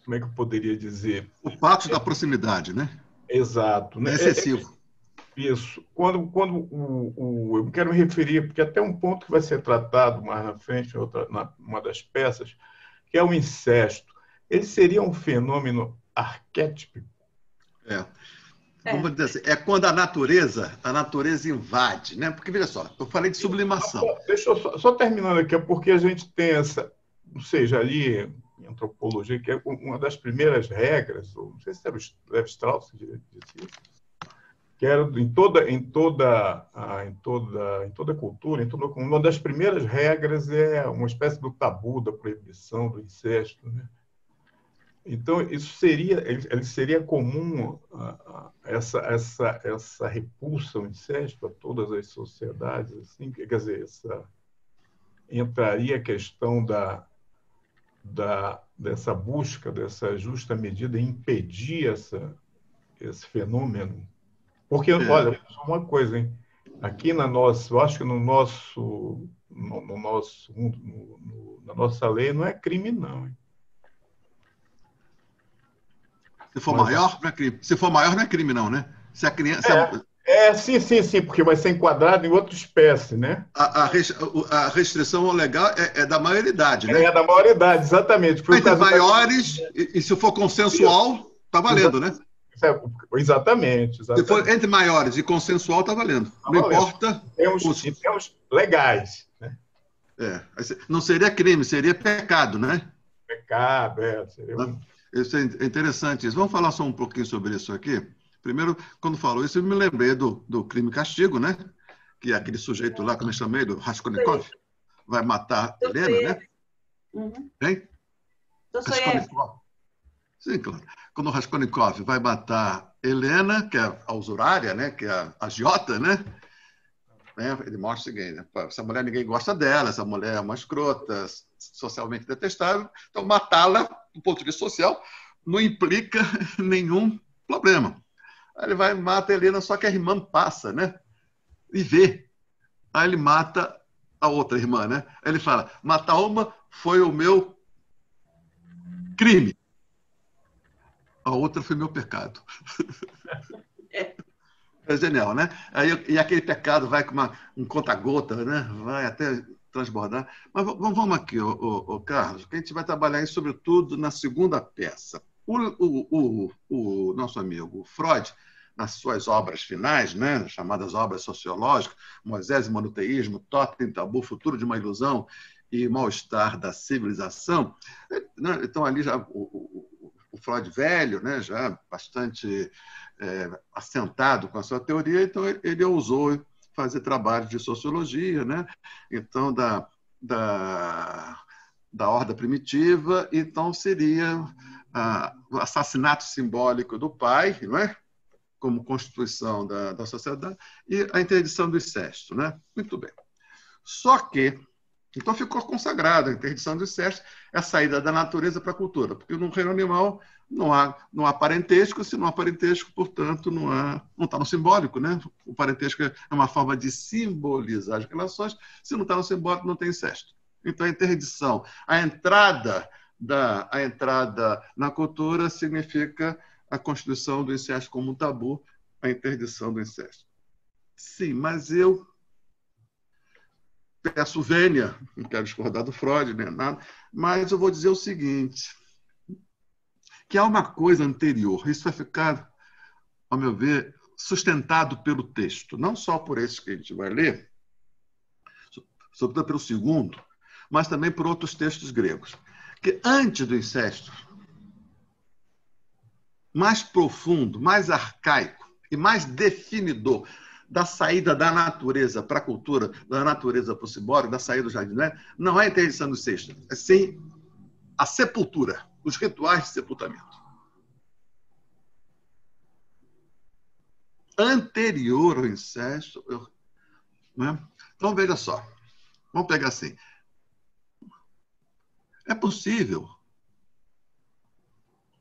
como é que eu poderia dizer? O pacto da proximidade, né? Exato. É excessivo. Isso. Quando eu quero me referir, porque até um ponto que vai ser tratado mais na frente, numa das peças, que é o incesto. Ele seria um fenômeno arquétipico? Vamos dizer assim, é quando a natureza invade, né? Porque, veja só, eu falei de sublimação. Deixa eu só terminando aqui, porque a gente tem essa, não sei, já li em antropologia, que é uma das primeiras regras, ou não sei se era o Levi-Strauss que dizia isso, que era em toda cultura, uma das primeiras regras é uma espécie do tabu da proibição do incesto, né? Então, isso seria comum, essa repulsa ao incesto a todas as sociedades, assim, quer dizer, entraria a questão dessa busca, dessa justa medida, em impedir esse fenômeno. Porque, olha, só uma coisa, hein? Aqui eu acho que no nosso mundo, na nossa lei, não é crime, não, hein? Se for maior, não é crime. Se for maior, não é crime, não, né? Se a criança... Sim, porque vai ser enquadrado em outra espécie, né? A restrição legal é da maioridade, né? É da maioridade, exatamente. Entre maiores, e se for consensual, está valendo, né? Exatamente. Se for entre maiores e consensual, está valendo. Não importa... Em termos legais, né? Não seria crime, seria pecado, né? Pecado, seria Isso é interessante. Vamos falar só um pouquinho sobre isso aqui. Primeiro, quando falou isso, eu me lembrei do Crime e Castigo, né? Que é aquele sujeito lá, como eu chamei, do Raskolnikov, vai matar Helena, né? Hein? Raskolnikov. Sim, claro. Quando o Raskolnikov vai matar Helena, que é a usurária, né? Que é a agiota, né? Ele mostra o seguinte, né? Essa mulher, ninguém gosta dela, essa mulher é uma escrota, socialmente detestável, então matá-la, do ponto de vista social, não implica nenhum problema. Aí ele vai e mata a Helena, só que a irmã passa, né? E vê. Aí ele mata a outra irmã, né? Aí ele fala, matar uma foi o meu crime, a outra foi meu pecado. É genial, né? E aquele pecado vai com um conta-gota, né? Vai até transbordar. Mas vamos aqui, Carlos, que a gente vai trabalhar isso, sobretudo, na segunda peça. O nosso amigo Freud, nas suas obras finais, né, chamadas obras sociológicas, Moisés e Monoteísmo, Totem, Tabu, Futuro de uma Ilusão e Mal-Estar da Civilização, então ali já o Freud velho, né, já bastante assentado com a sua teoria, então ele ousou fazer trabalhos de sociologia, né? Então da horda primitiva, então seria o assassinato simbólico do pai, não é? Como constituição da sociedade, e a interdição do incesto, né? Muito bem. Só que então ficou consagrada a interdição do incesto, é a saída da natureza para a cultura, porque no reino animal não há parentesco, se não há parentesco, portanto, não está no simbólico, né? O parentesco é uma forma de simbolizar as relações, se não está no simbólico, não tem incesto. Então, a interdição, a entrada na cultura significa a constituição do incesto como um tabu, a interdição do incesto. Sim, mas eu peço vênia, não quero discordar do Freud, nem nada, mas eu vou dizer o seguinte, que há uma coisa anterior, isso vai ficar, ao meu ver, sustentado pelo texto, não só por esse que a gente vai ler, sobretudo pelo segundo, mas também por outros textos gregos, que antes do incesto, mais profundo, mais arcaico e mais definidor da saída da natureza para a cultura, da natureza para o simbólico, da saída do jardim, não é a interdição do incesto, é sim a sepultura, os rituais de sepultamento. Anterior ao incesto. Né? Então, veja só. Vamos pegar assim. É possível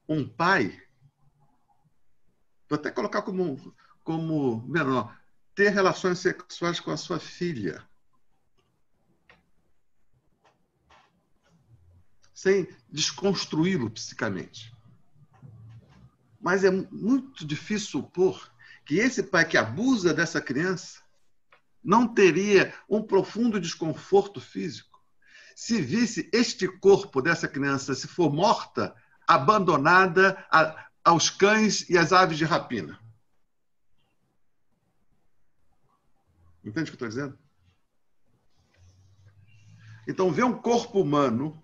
um pai, vou até colocar como menor, ter relações sexuais com a sua filha, sem desconstruí-lo psicamente. Mas é muito difícil supor que esse pai que abusa dessa criança não teria um profundo desconforto físico se visse este corpo dessa criança, se for morta, abandonada aos cães e às aves de rapina. Entende o que eu estou dizendo? Então, ver um corpo humano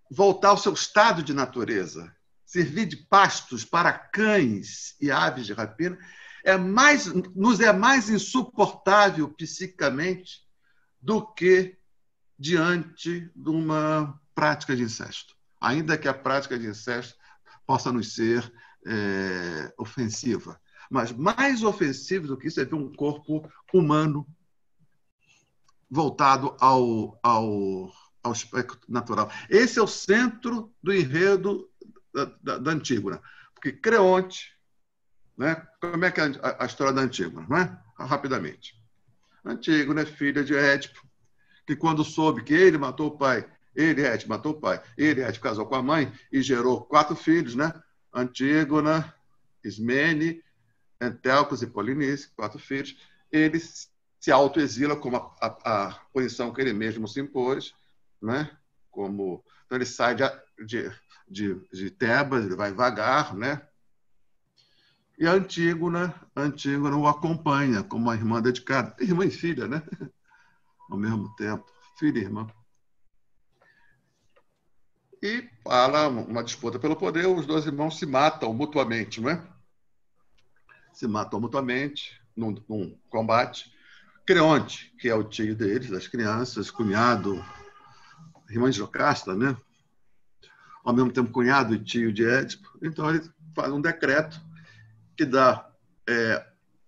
voltar ao seu estado de natureza, servir de pastos para cães e aves de rapina, nos é mais insuportável psiquicamente do que diante de uma prática de incesto. Ainda que a prática de incesto possa nos ser ofensiva. Mas mais ofensivo do que isso é ver um corpo humano voltado ao aspecto natural. Esse é o centro do enredo da Antígona. Porque Creonte, né? Como é que é a história da Antígona? Não é? Rapidamente. Antígona é filha de Édipo, que quando soube que ele matou o pai, Édipo matou o pai, Édipo casou com a mãe e gerou 4 filhos, né? Antígona, Ismene, Antelcos e Polinice, 4 filhos. Ele se autoexila como a posição que ele mesmo se impôs, né? Então ele sai de Tebas, ele vai vagar, né? E a Antígona o acompanha como uma irmã dedicada, irmã e filha, né? Ao mesmo tempo, filha e irmã. E para uma disputa pelo poder, os 2 irmãos se matam mutuamente, não é? Se matam mutuamente num combate. Creonte, que é o tio deles, das crianças, cunhado, irmã de Jocasta, né? Ao mesmo tempo cunhado e tio de Édipo. Então ele faz um decreto que dá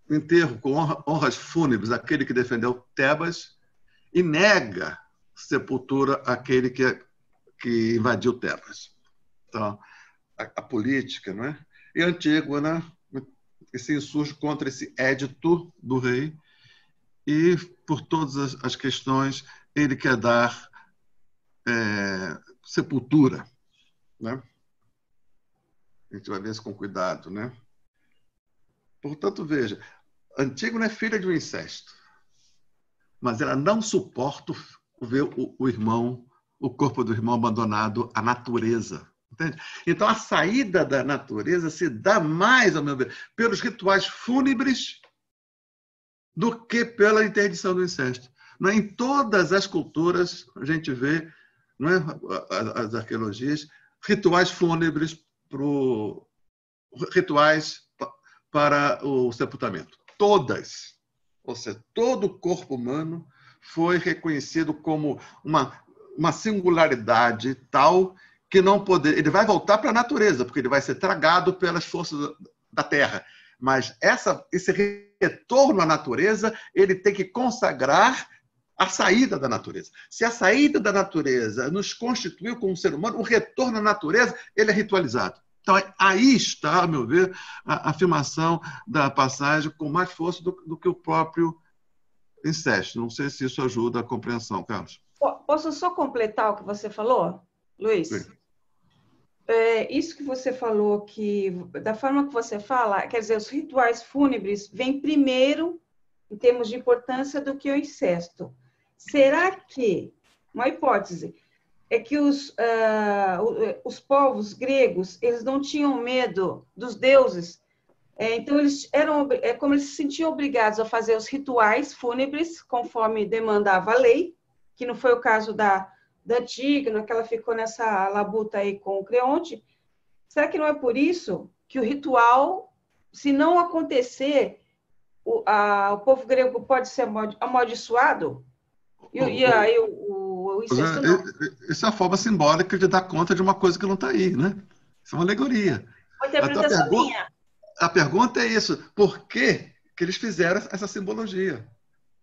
enterro com honras fúnebres àquele que defendeu Tebas e nega sepultura àquele que invadiu Tebas. Então, a política, não é? E Antígona, né, se insurge contra esse édito do rei e, por todas as questões, ele quer dar sepultura, né? A gente vai ver isso com cuidado, né? Portanto, veja, Antígona é filha de um incesto, mas ela não suporta ver o corpo do irmão abandonado à natureza. Entende? Então, a saída da natureza se dá mais, ao meu ver, pelos rituais fúnebres do que pela interdição do incesto. Não é? Em todas as culturas, a gente vê, não é? As arqueologias, rituais fúnebres rituais para o sepultamento. Todas. Ou seja, todo o corpo humano foi reconhecido como uma singularidade tal que não poder. Ele vai voltar para a natureza, porque ele vai ser tragado pelas forças da terra. Mas esse retorno à natureza, ele tem que consagrar a saída da natureza. Se a saída da natureza nos constituiu como ser humano, o retorno à natureza, ele é ritualizado. Então, aí está, a meu ver, a afirmação da passagem com mais força do que o próprio incesto. Não sei se isso ajuda a compreensão, Carlos. Posso só completar o que você falou, Luiz? Sim. Isso que você falou, que da forma que você fala, quer dizer, os rituais fúnebres vêm primeiro, em termos de importância, do que o incesto. Será que, uma hipótese, é que os povos gregos, eles não tinham medo dos deuses, então eles como eles se sentiam obrigados a fazer os rituais fúnebres, conforme demandava a lei, que não foi o caso da Antígona, que ela ficou nessa labuta aí com o Creonte. Será que não é por isso que o ritual, se não acontecer, o povo grego pode ser amaldiçoado? E aí o incesto não. Isso é a forma simbólica de dar conta de uma coisa que não está aí, né? Isso é uma alegoria. Uma interpretação minha. A pergunta é isso. Por que eles fizeram essa simbologia?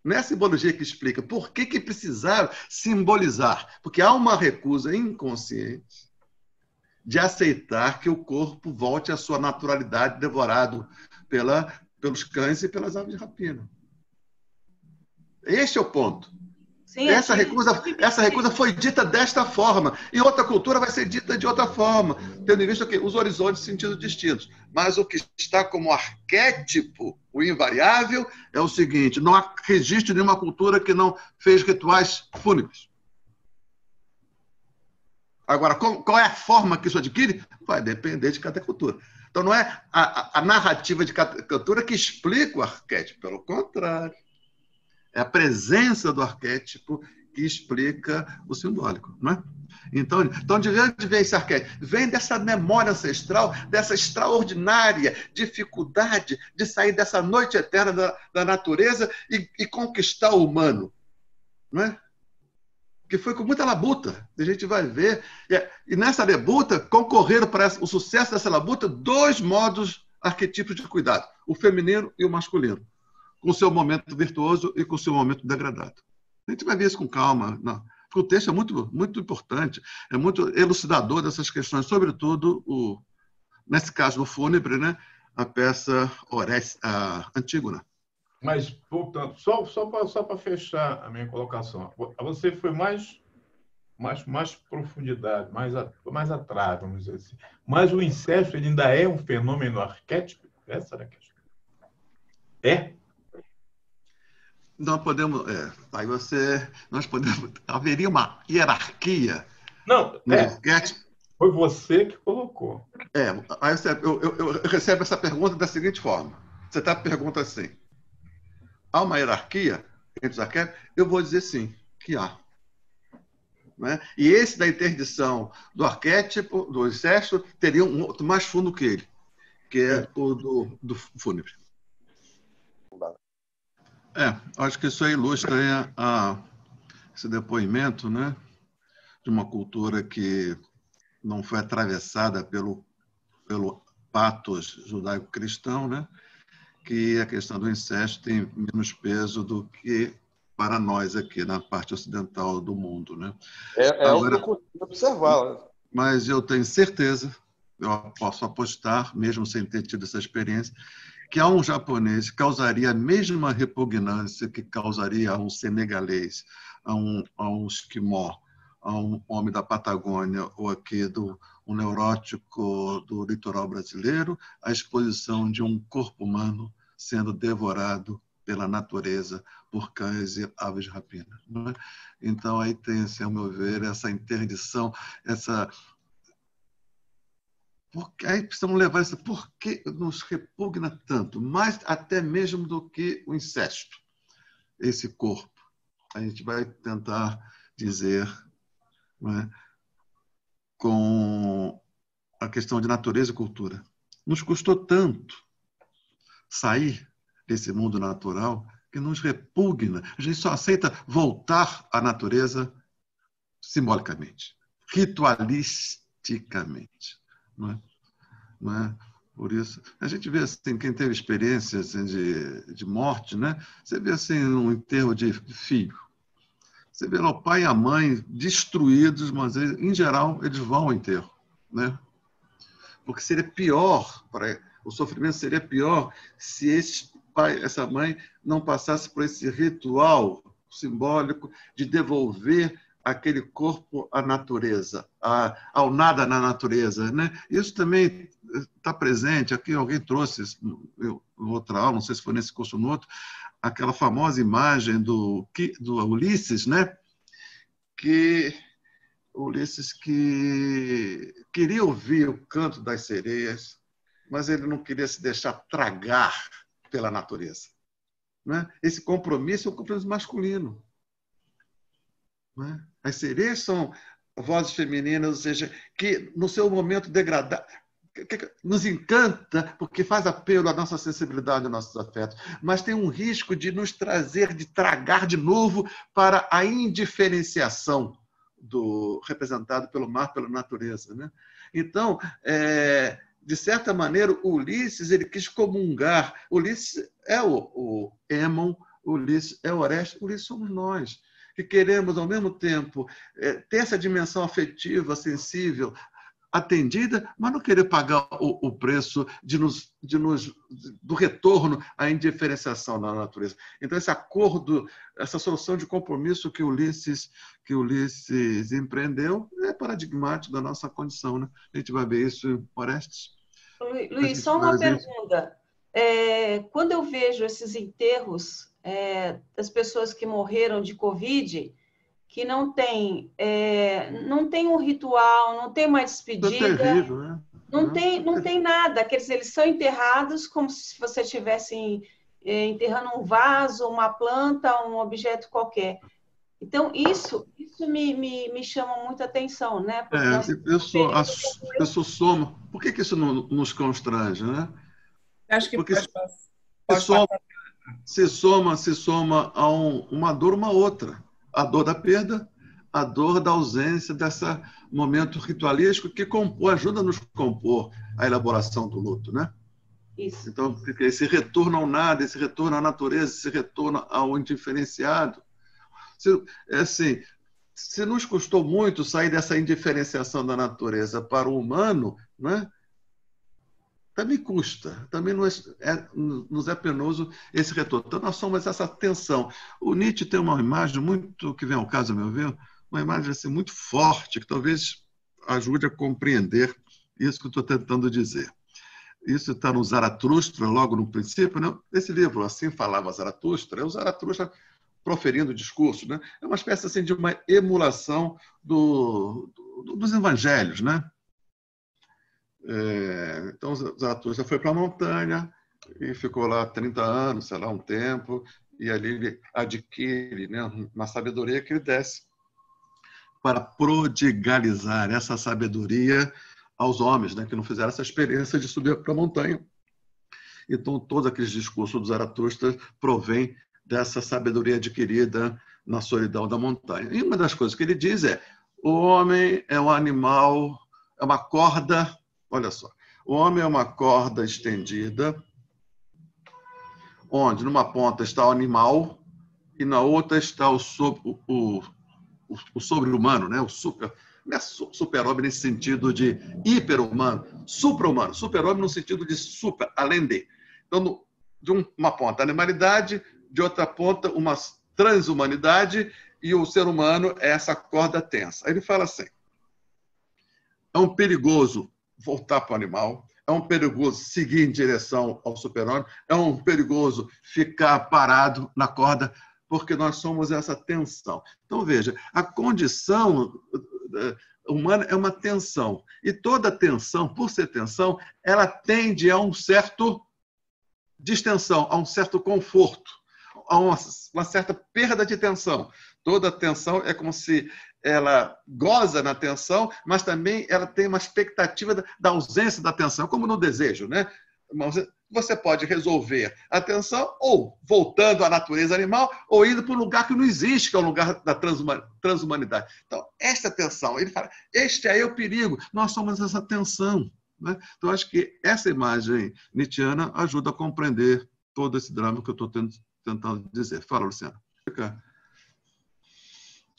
Não é a simbologia que explica. Por que precisaram simbolizar? Porque há uma recusa inconsciente de aceitar que o corpo volte à sua naturalidade, devorado pelos cães e pelas aves de rapina. Este é o ponto. Sim, essa recusa foi dita desta forma. Em outra cultura vai ser dita de outra forma, tendo em vista que os horizontes de sentido distintos. Mas o que está como arquétipo, o invariável, é o seguinte: não há registro de nenhuma cultura que não fez rituais fúnebres. Agora, qual é a forma que isso adquire? Vai depender de cada cultura. Então, não é a narrativa de cada cultura que explica o arquétipo, pelo contrário. É a presença do arquétipo que explica o simbólico, não é? Então, de onde vem esse arquétipo? Vem dessa memória ancestral, dessa extraordinária dificuldade de sair dessa noite eterna da natureza e conquistar o humano, não é? Que foi com muita labuta, a gente vai ver. E nessa labuta, concorreram para o sucesso dessa labuta dois modos arquetípicos de cuidado, o feminino e o masculino, com o seu momento virtuoso e com o seu momento degradado. A gente vai ver isso com calma, não. Porque o texto é muito, muito importante, é muito elucidador dessas questões, sobretudo, nesse caso do fúnebre, né, a peça a Antígona. Mas, portanto, só para fechar a minha colocação, você foi mais profundidade, mais atrás, vamos dizer assim. Mas o incesto ele ainda é um fenômeno arquétipo? Essa era a questão. É? Não podemos. Aí nós podemos. Haveria uma hierarquia. Não, no arquétipo. Foi você que colocou. Aí eu recebo essa pergunta da seguinte forma. Você está perguntando assim: há uma hierarquia entre os arquétipos? Eu vou dizer sim, que há. Né? E esse da interdição do arquétipo, do incesto, teria um outro mais fundo que ele, que é o do fúnebre. Acho que isso aí ilustra esse depoimento, né, de uma cultura que não foi atravessada pelo patos judaico-cristão, né? Que a questão do incesto tem menos peso do que para nós aqui na parte ocidental do mundo, né? O que eu consigo observar. Mas eu tenho certeza, eu posso apostar, mesmo sem ter tido essa experiência, que a um japonês causaria a mesma repugnância que causaria a um senegalês, a um esquimó, a um homem da Patagônia ou aqui um neurótico do litoral brasileiro, a exposição de um corpo humano sendo devorado pela natureza por cães e aves de rapina. Não é? Então, aí tem, assim, ao meu ver, essa interdição, porque aí precisamos levar isso. Por que nos repugna tanto? Mais até mesmo do que o incesto, esse corpo. A gente vai tentar dizer, não é, com a questão de natureza e cultura. Nos custou tanto sair desse mundo natural que nos repugna. A gente só aceita voltar à natureza simbolicamente, ritualisticamente. Não é? Por isso, a gente vê assim, quem teve experiências assim, de morte, né? Você vê assim, um enterro de filho. Você vê lá o pai e a mãe destruídos, mas em geral eles vão ao enterro, né? Porque seria pior, o sofrimento seria pior se esse pai, essa mãe não passasse por esse ritual simbólico de devolver aquele corpo à natureza, ao nada na natureza, né? Isso também está presente. Aqui alguém trouxe outra aula, não sei se foi nesse curso ou no outro, aquela famosa imagem do Ulisses, né? Que Ulisses que queria ouvir o canto das sereias, mas ele não queria se deixar tragar pela natureza, né? Esse compromisso é um compromisso masculino. As sereias são vozes femininas, ou seja, que no seu momento degradado nos encanta porque faz apelo à nossa sensibilidade, aos nossos afetos, mas tem um risco de nos trazer, de tragar de novo para a indiferenciação representado pelo mar, pela natureza, né? Então, de certa maneira, Ulisses ele quis comungar. Ulisses é o Émon, Ulisses é o Orestes, Ulisses somos nós, que queremos, ao mesmo tempo, ter essa dimensão afetiva, sensível, atendida, mas não querer pagar o preço do retorno à indiferenciação na natureza. Então, esse acordo, essa solução de compromisso que Ulisses empreendeu é paradigmático da nossa condição, né? A gente vai ver isso em Orestes. Luiz, só uma pergunta. Quando eu vejo esses enterros das pessoas que morreram de Covid, que não tem um ritual, não tem uma despedida, é terrível, né? Não tem nada. Quer dizer, eles são enterrados como se você estivesse enterrando um vaso, uma planta, um objeto qualquer. Então, isso me chama muita atenção, né? Isso soma. Por que isso não nos constrange, né? Acho que porque se soma a uma dor, uma outra. A dor da perda, a dor da ausência desse momento ritualístico que ajuda a nos compor a elaboração do luto, né? Isso. Então, esse retorno ao nada, esse retorno à natureza, esse retorno ao indiferenciado. Se nos custou muito sair dessa indiferenciação da natureza para o humano, né? Também custa, também nos é penoso esse retorno. Então, nós somos essa tensão. O Nietzsche tem uma imagem muito, que vem ao caso, a meu ver, uma imagem assim, muito forte, que talvez ajude a compreender isso que eu estou tentando dizer. Isso está no Zaratustra, logo no princípio, né? Esse livro, Assim Falava Zaratustra, é o Zaratustra proferindo o discurso, né? É uma espécie assim, de uma emulação dos evangelhos, né? Então, Zaratustra foi para a montanha e ficou lá 30 anos, sei lá, um tempo, e ali ele adquire, né, uma sabedoria que ele desce para prodigalizar essa sabedoria aos homens, né, que não fizeram essa experiência de subir para a montanha. Então, todos aqueles discursos do Zaratustra provém dessa sabedoria adquirida na solidão da montanha. E uma das coisas que ele diz o homem é um animal, é uma corda. Olha só, O homem é uma corda estendida, onde numa ponta está o animal e na outra está o sobre-humano, né? O super, não é super-homem nesse sentido de hiper-humano, supra-humano, super-homem no sentido de super, além de. Então, de uma ponta, a animalidade, de outra ponta, uma transhumanidade, e o ser humano é essa corda tensa. Aí ele fala assim, é um perigoso voltar para o animal, é um perigoso seguir em direção ao super-homem, é um perigoso ficar parado na corda, porque nós somos essa tensão. Então, veja, a condição humana é uma tensão. E toda tensão, por ser tensão, ela tende a um certo distensão, a um certo conforto, a uma certa perda de tensão. Toda tensão é como se ela goza na tensão, mas também ela tem uma expectativa da ausência da tensão, como no desejo, né? Você pode resolver a tensão ou voltando à natureza animal ou indo para um lugar que não existe, que é o lugar da transhumanidade. Então, esta tensão, ele fala, este aí é o perigo, nós somos essa tensão. Né? Então, acho que essa imagem nietzschiana ajuda a compreender todo esse drama que eu estou tentando dizer. Fala, Luciano.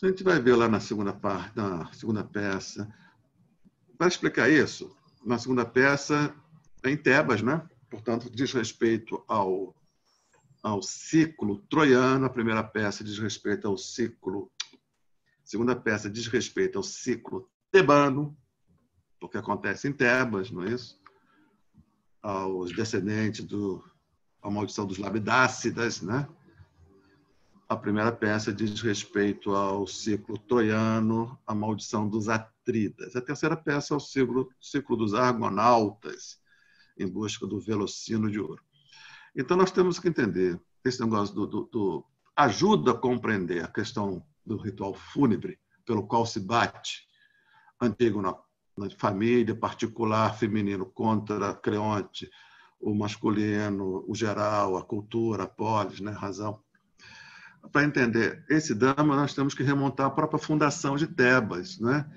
A gente vai ver lá na segunda parte, na segunda peça. Para explicar isso, na segunda peça é em Tebas, né? Portanto, diz respeito ao ciclo troiano. A primeira peça diz respeito ao ciclo... A segunda peça diz respeito ao ciclo tebano, porque acontece em Tebas, não é isso? Aos descendentes da maldição dos labidácidas, né? A primeira peça diz respeito ao ciclo troiano, a maldição dos atridas. A terceira peça é o ciclo dos argonautas, em busca do velocino de ouro. Então, nós temos que entender esse negócio ajuda a compreender a questão do ritual fúnebre, pelo qual se bate antigo na família, particular, feminino, contra Creonte, o masculino, o geral, a cultura, a polis, né, razão. Para entender esse drama, nós temos que remontar a própria fundação de Tebas, né?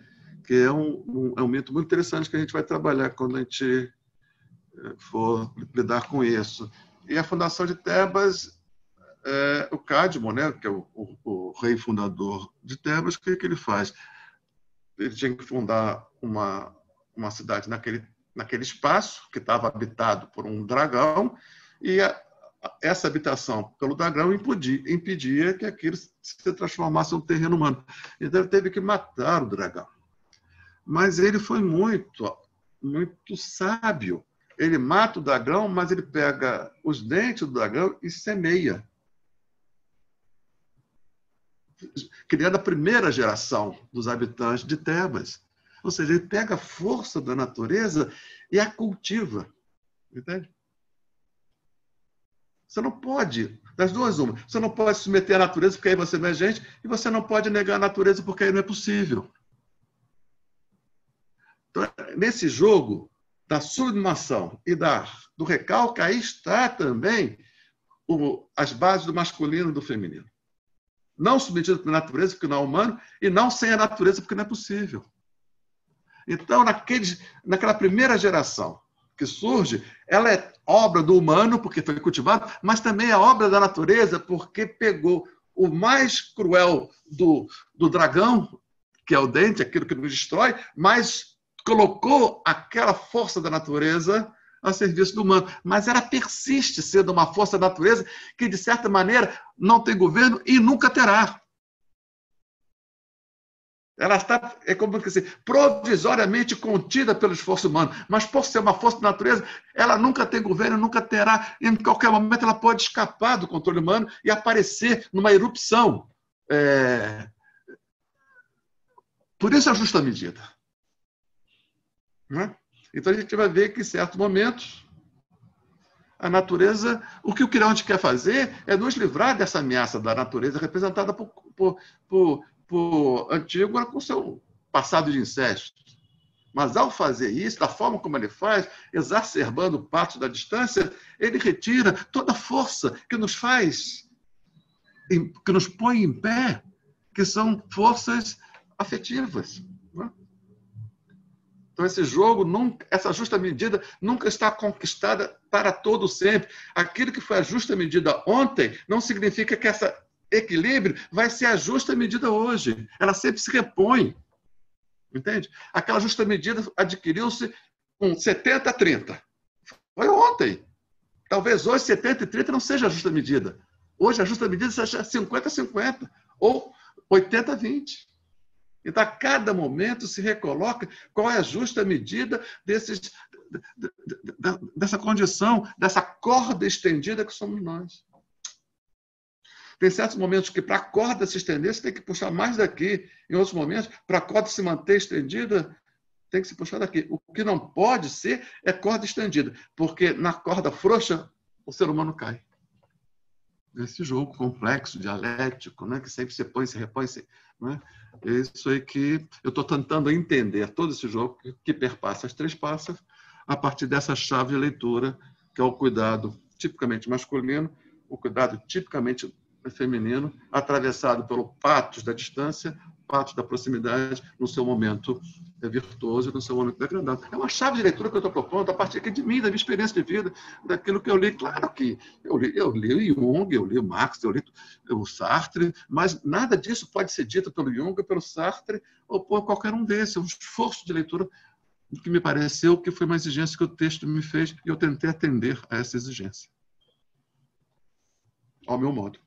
Que é um mito muito interessante que a gente vai trabalhar quando a gente for lidar com isso. E a fundação de Tebas, o Cadmo, né? Que é o rei fundador de Tebas, o que ele faz? Ele tinha que fundar uma cidade naquele espaço que estava habitado por um dragão e essa habitação pelo dragão impedia que aquilo se transformasse em um terreno humano. Então, ele teve que matar o dragão. Mas ele foi muito, muito sábio. Ele mata o dragão, mas ele pega os dentes do dragão e semeia. Criando a primeira geração dos habitantes de Tebas. Ou seja, ele pega a força da natureza e a cultiva. Entende? Você não pode, das duas uma, você não pode se submeter à natureza porque aí você não é gente, e você não pode negar a natureza porque aí não é possível. Então, nesse jogo da sublimação e do recalque, aí está também as bases do masculino e do feminino. Não submetido pela natureza, porque não é humano, e não sem a natureza, porque não é possível. Então, naquela primeira geração que surge, ela é obra do humano, porque foi cultivado, mas também é obra da natureza, porque pegou o mais cruel do dragão, que é o dente, aquilo que nos destrói, mas colocou aquela força da natureza a serviço do humano. Mas ela persiste sendo uma força da natureza que, de certa maneira, não tem governo e nunca terá. Ela está, como dizer, provisoriamente contida pelo esforço humano, mas por ser uma força da natureza, ela nunca tem governo, nunca terá. Em qualquer momento ela pode escapar do controle humano e aparecer numa erupção. Por isso a justa medida. Né? Então a gente vai ver que em certos momentos a natureza, o que o Creonte quer fazer é nos livrar dessa ameaça da natureza representada por Antígona com seu passado de incesto. Mas, ao fazer isso, da forma como ele faz, exacerbando o pato da distância, ele retira toda a força que nos faz, que nos põe em pé, que são forças afetivas. Né? Então, esse jogo, essa justa medida nunca está conquistada para todo sempre. Aquilo que foi a justa medida ontem não significa que esse equilíbrio vai ser a justa medida hoje. Ela sempre se repõe. Entende? Aquela justa medida adquiriu-se com 70-30. Foi ontem. Talvez hoje 70-30 não seja a justa medida. Hoje a justa medida seja 50-50 ou 80-20. Então, a cada momento se recoloca qual é a justa medida dessa condição, dessa corda estendida que somos nós. Tem certos momentos que, para a corda se estender, você tem que puxar mais daqui. Em outros momentos, para a corda se manter estendida, tem que se puxar daqui. O que não pode ser é corda estendida, porque na corda frouxa, o ser humano cai. Esse jogo complexo, dialético, né, que sempre se põe, se repõe, né? É isso aí que eu estou tentando entender, todo esse jogo que perpassa as três passas, a partir dessa chave de leitura, que é o cuidado tipicamente masculino, o cuidado tipicamente feminino, atravessado pelo patos da distância, patos da proximidade, no seu momento virtuoso, no seu momento degradado. É uma chave de leitura que eu estou propondo a partir aqui de mim, da minha experiência de vida, daquilo que eu li. Claro que eu li o Jung, eu li o Marx, eu li o Sartre, mas nada disso pode ser dito pelo Jung, pelo Sartre ou por qualquer um desses. É um esforço de leitura que me pareceu que foi uma exigência que o texto me fez e eu tentei atender a essa exigência. Ao meu modo.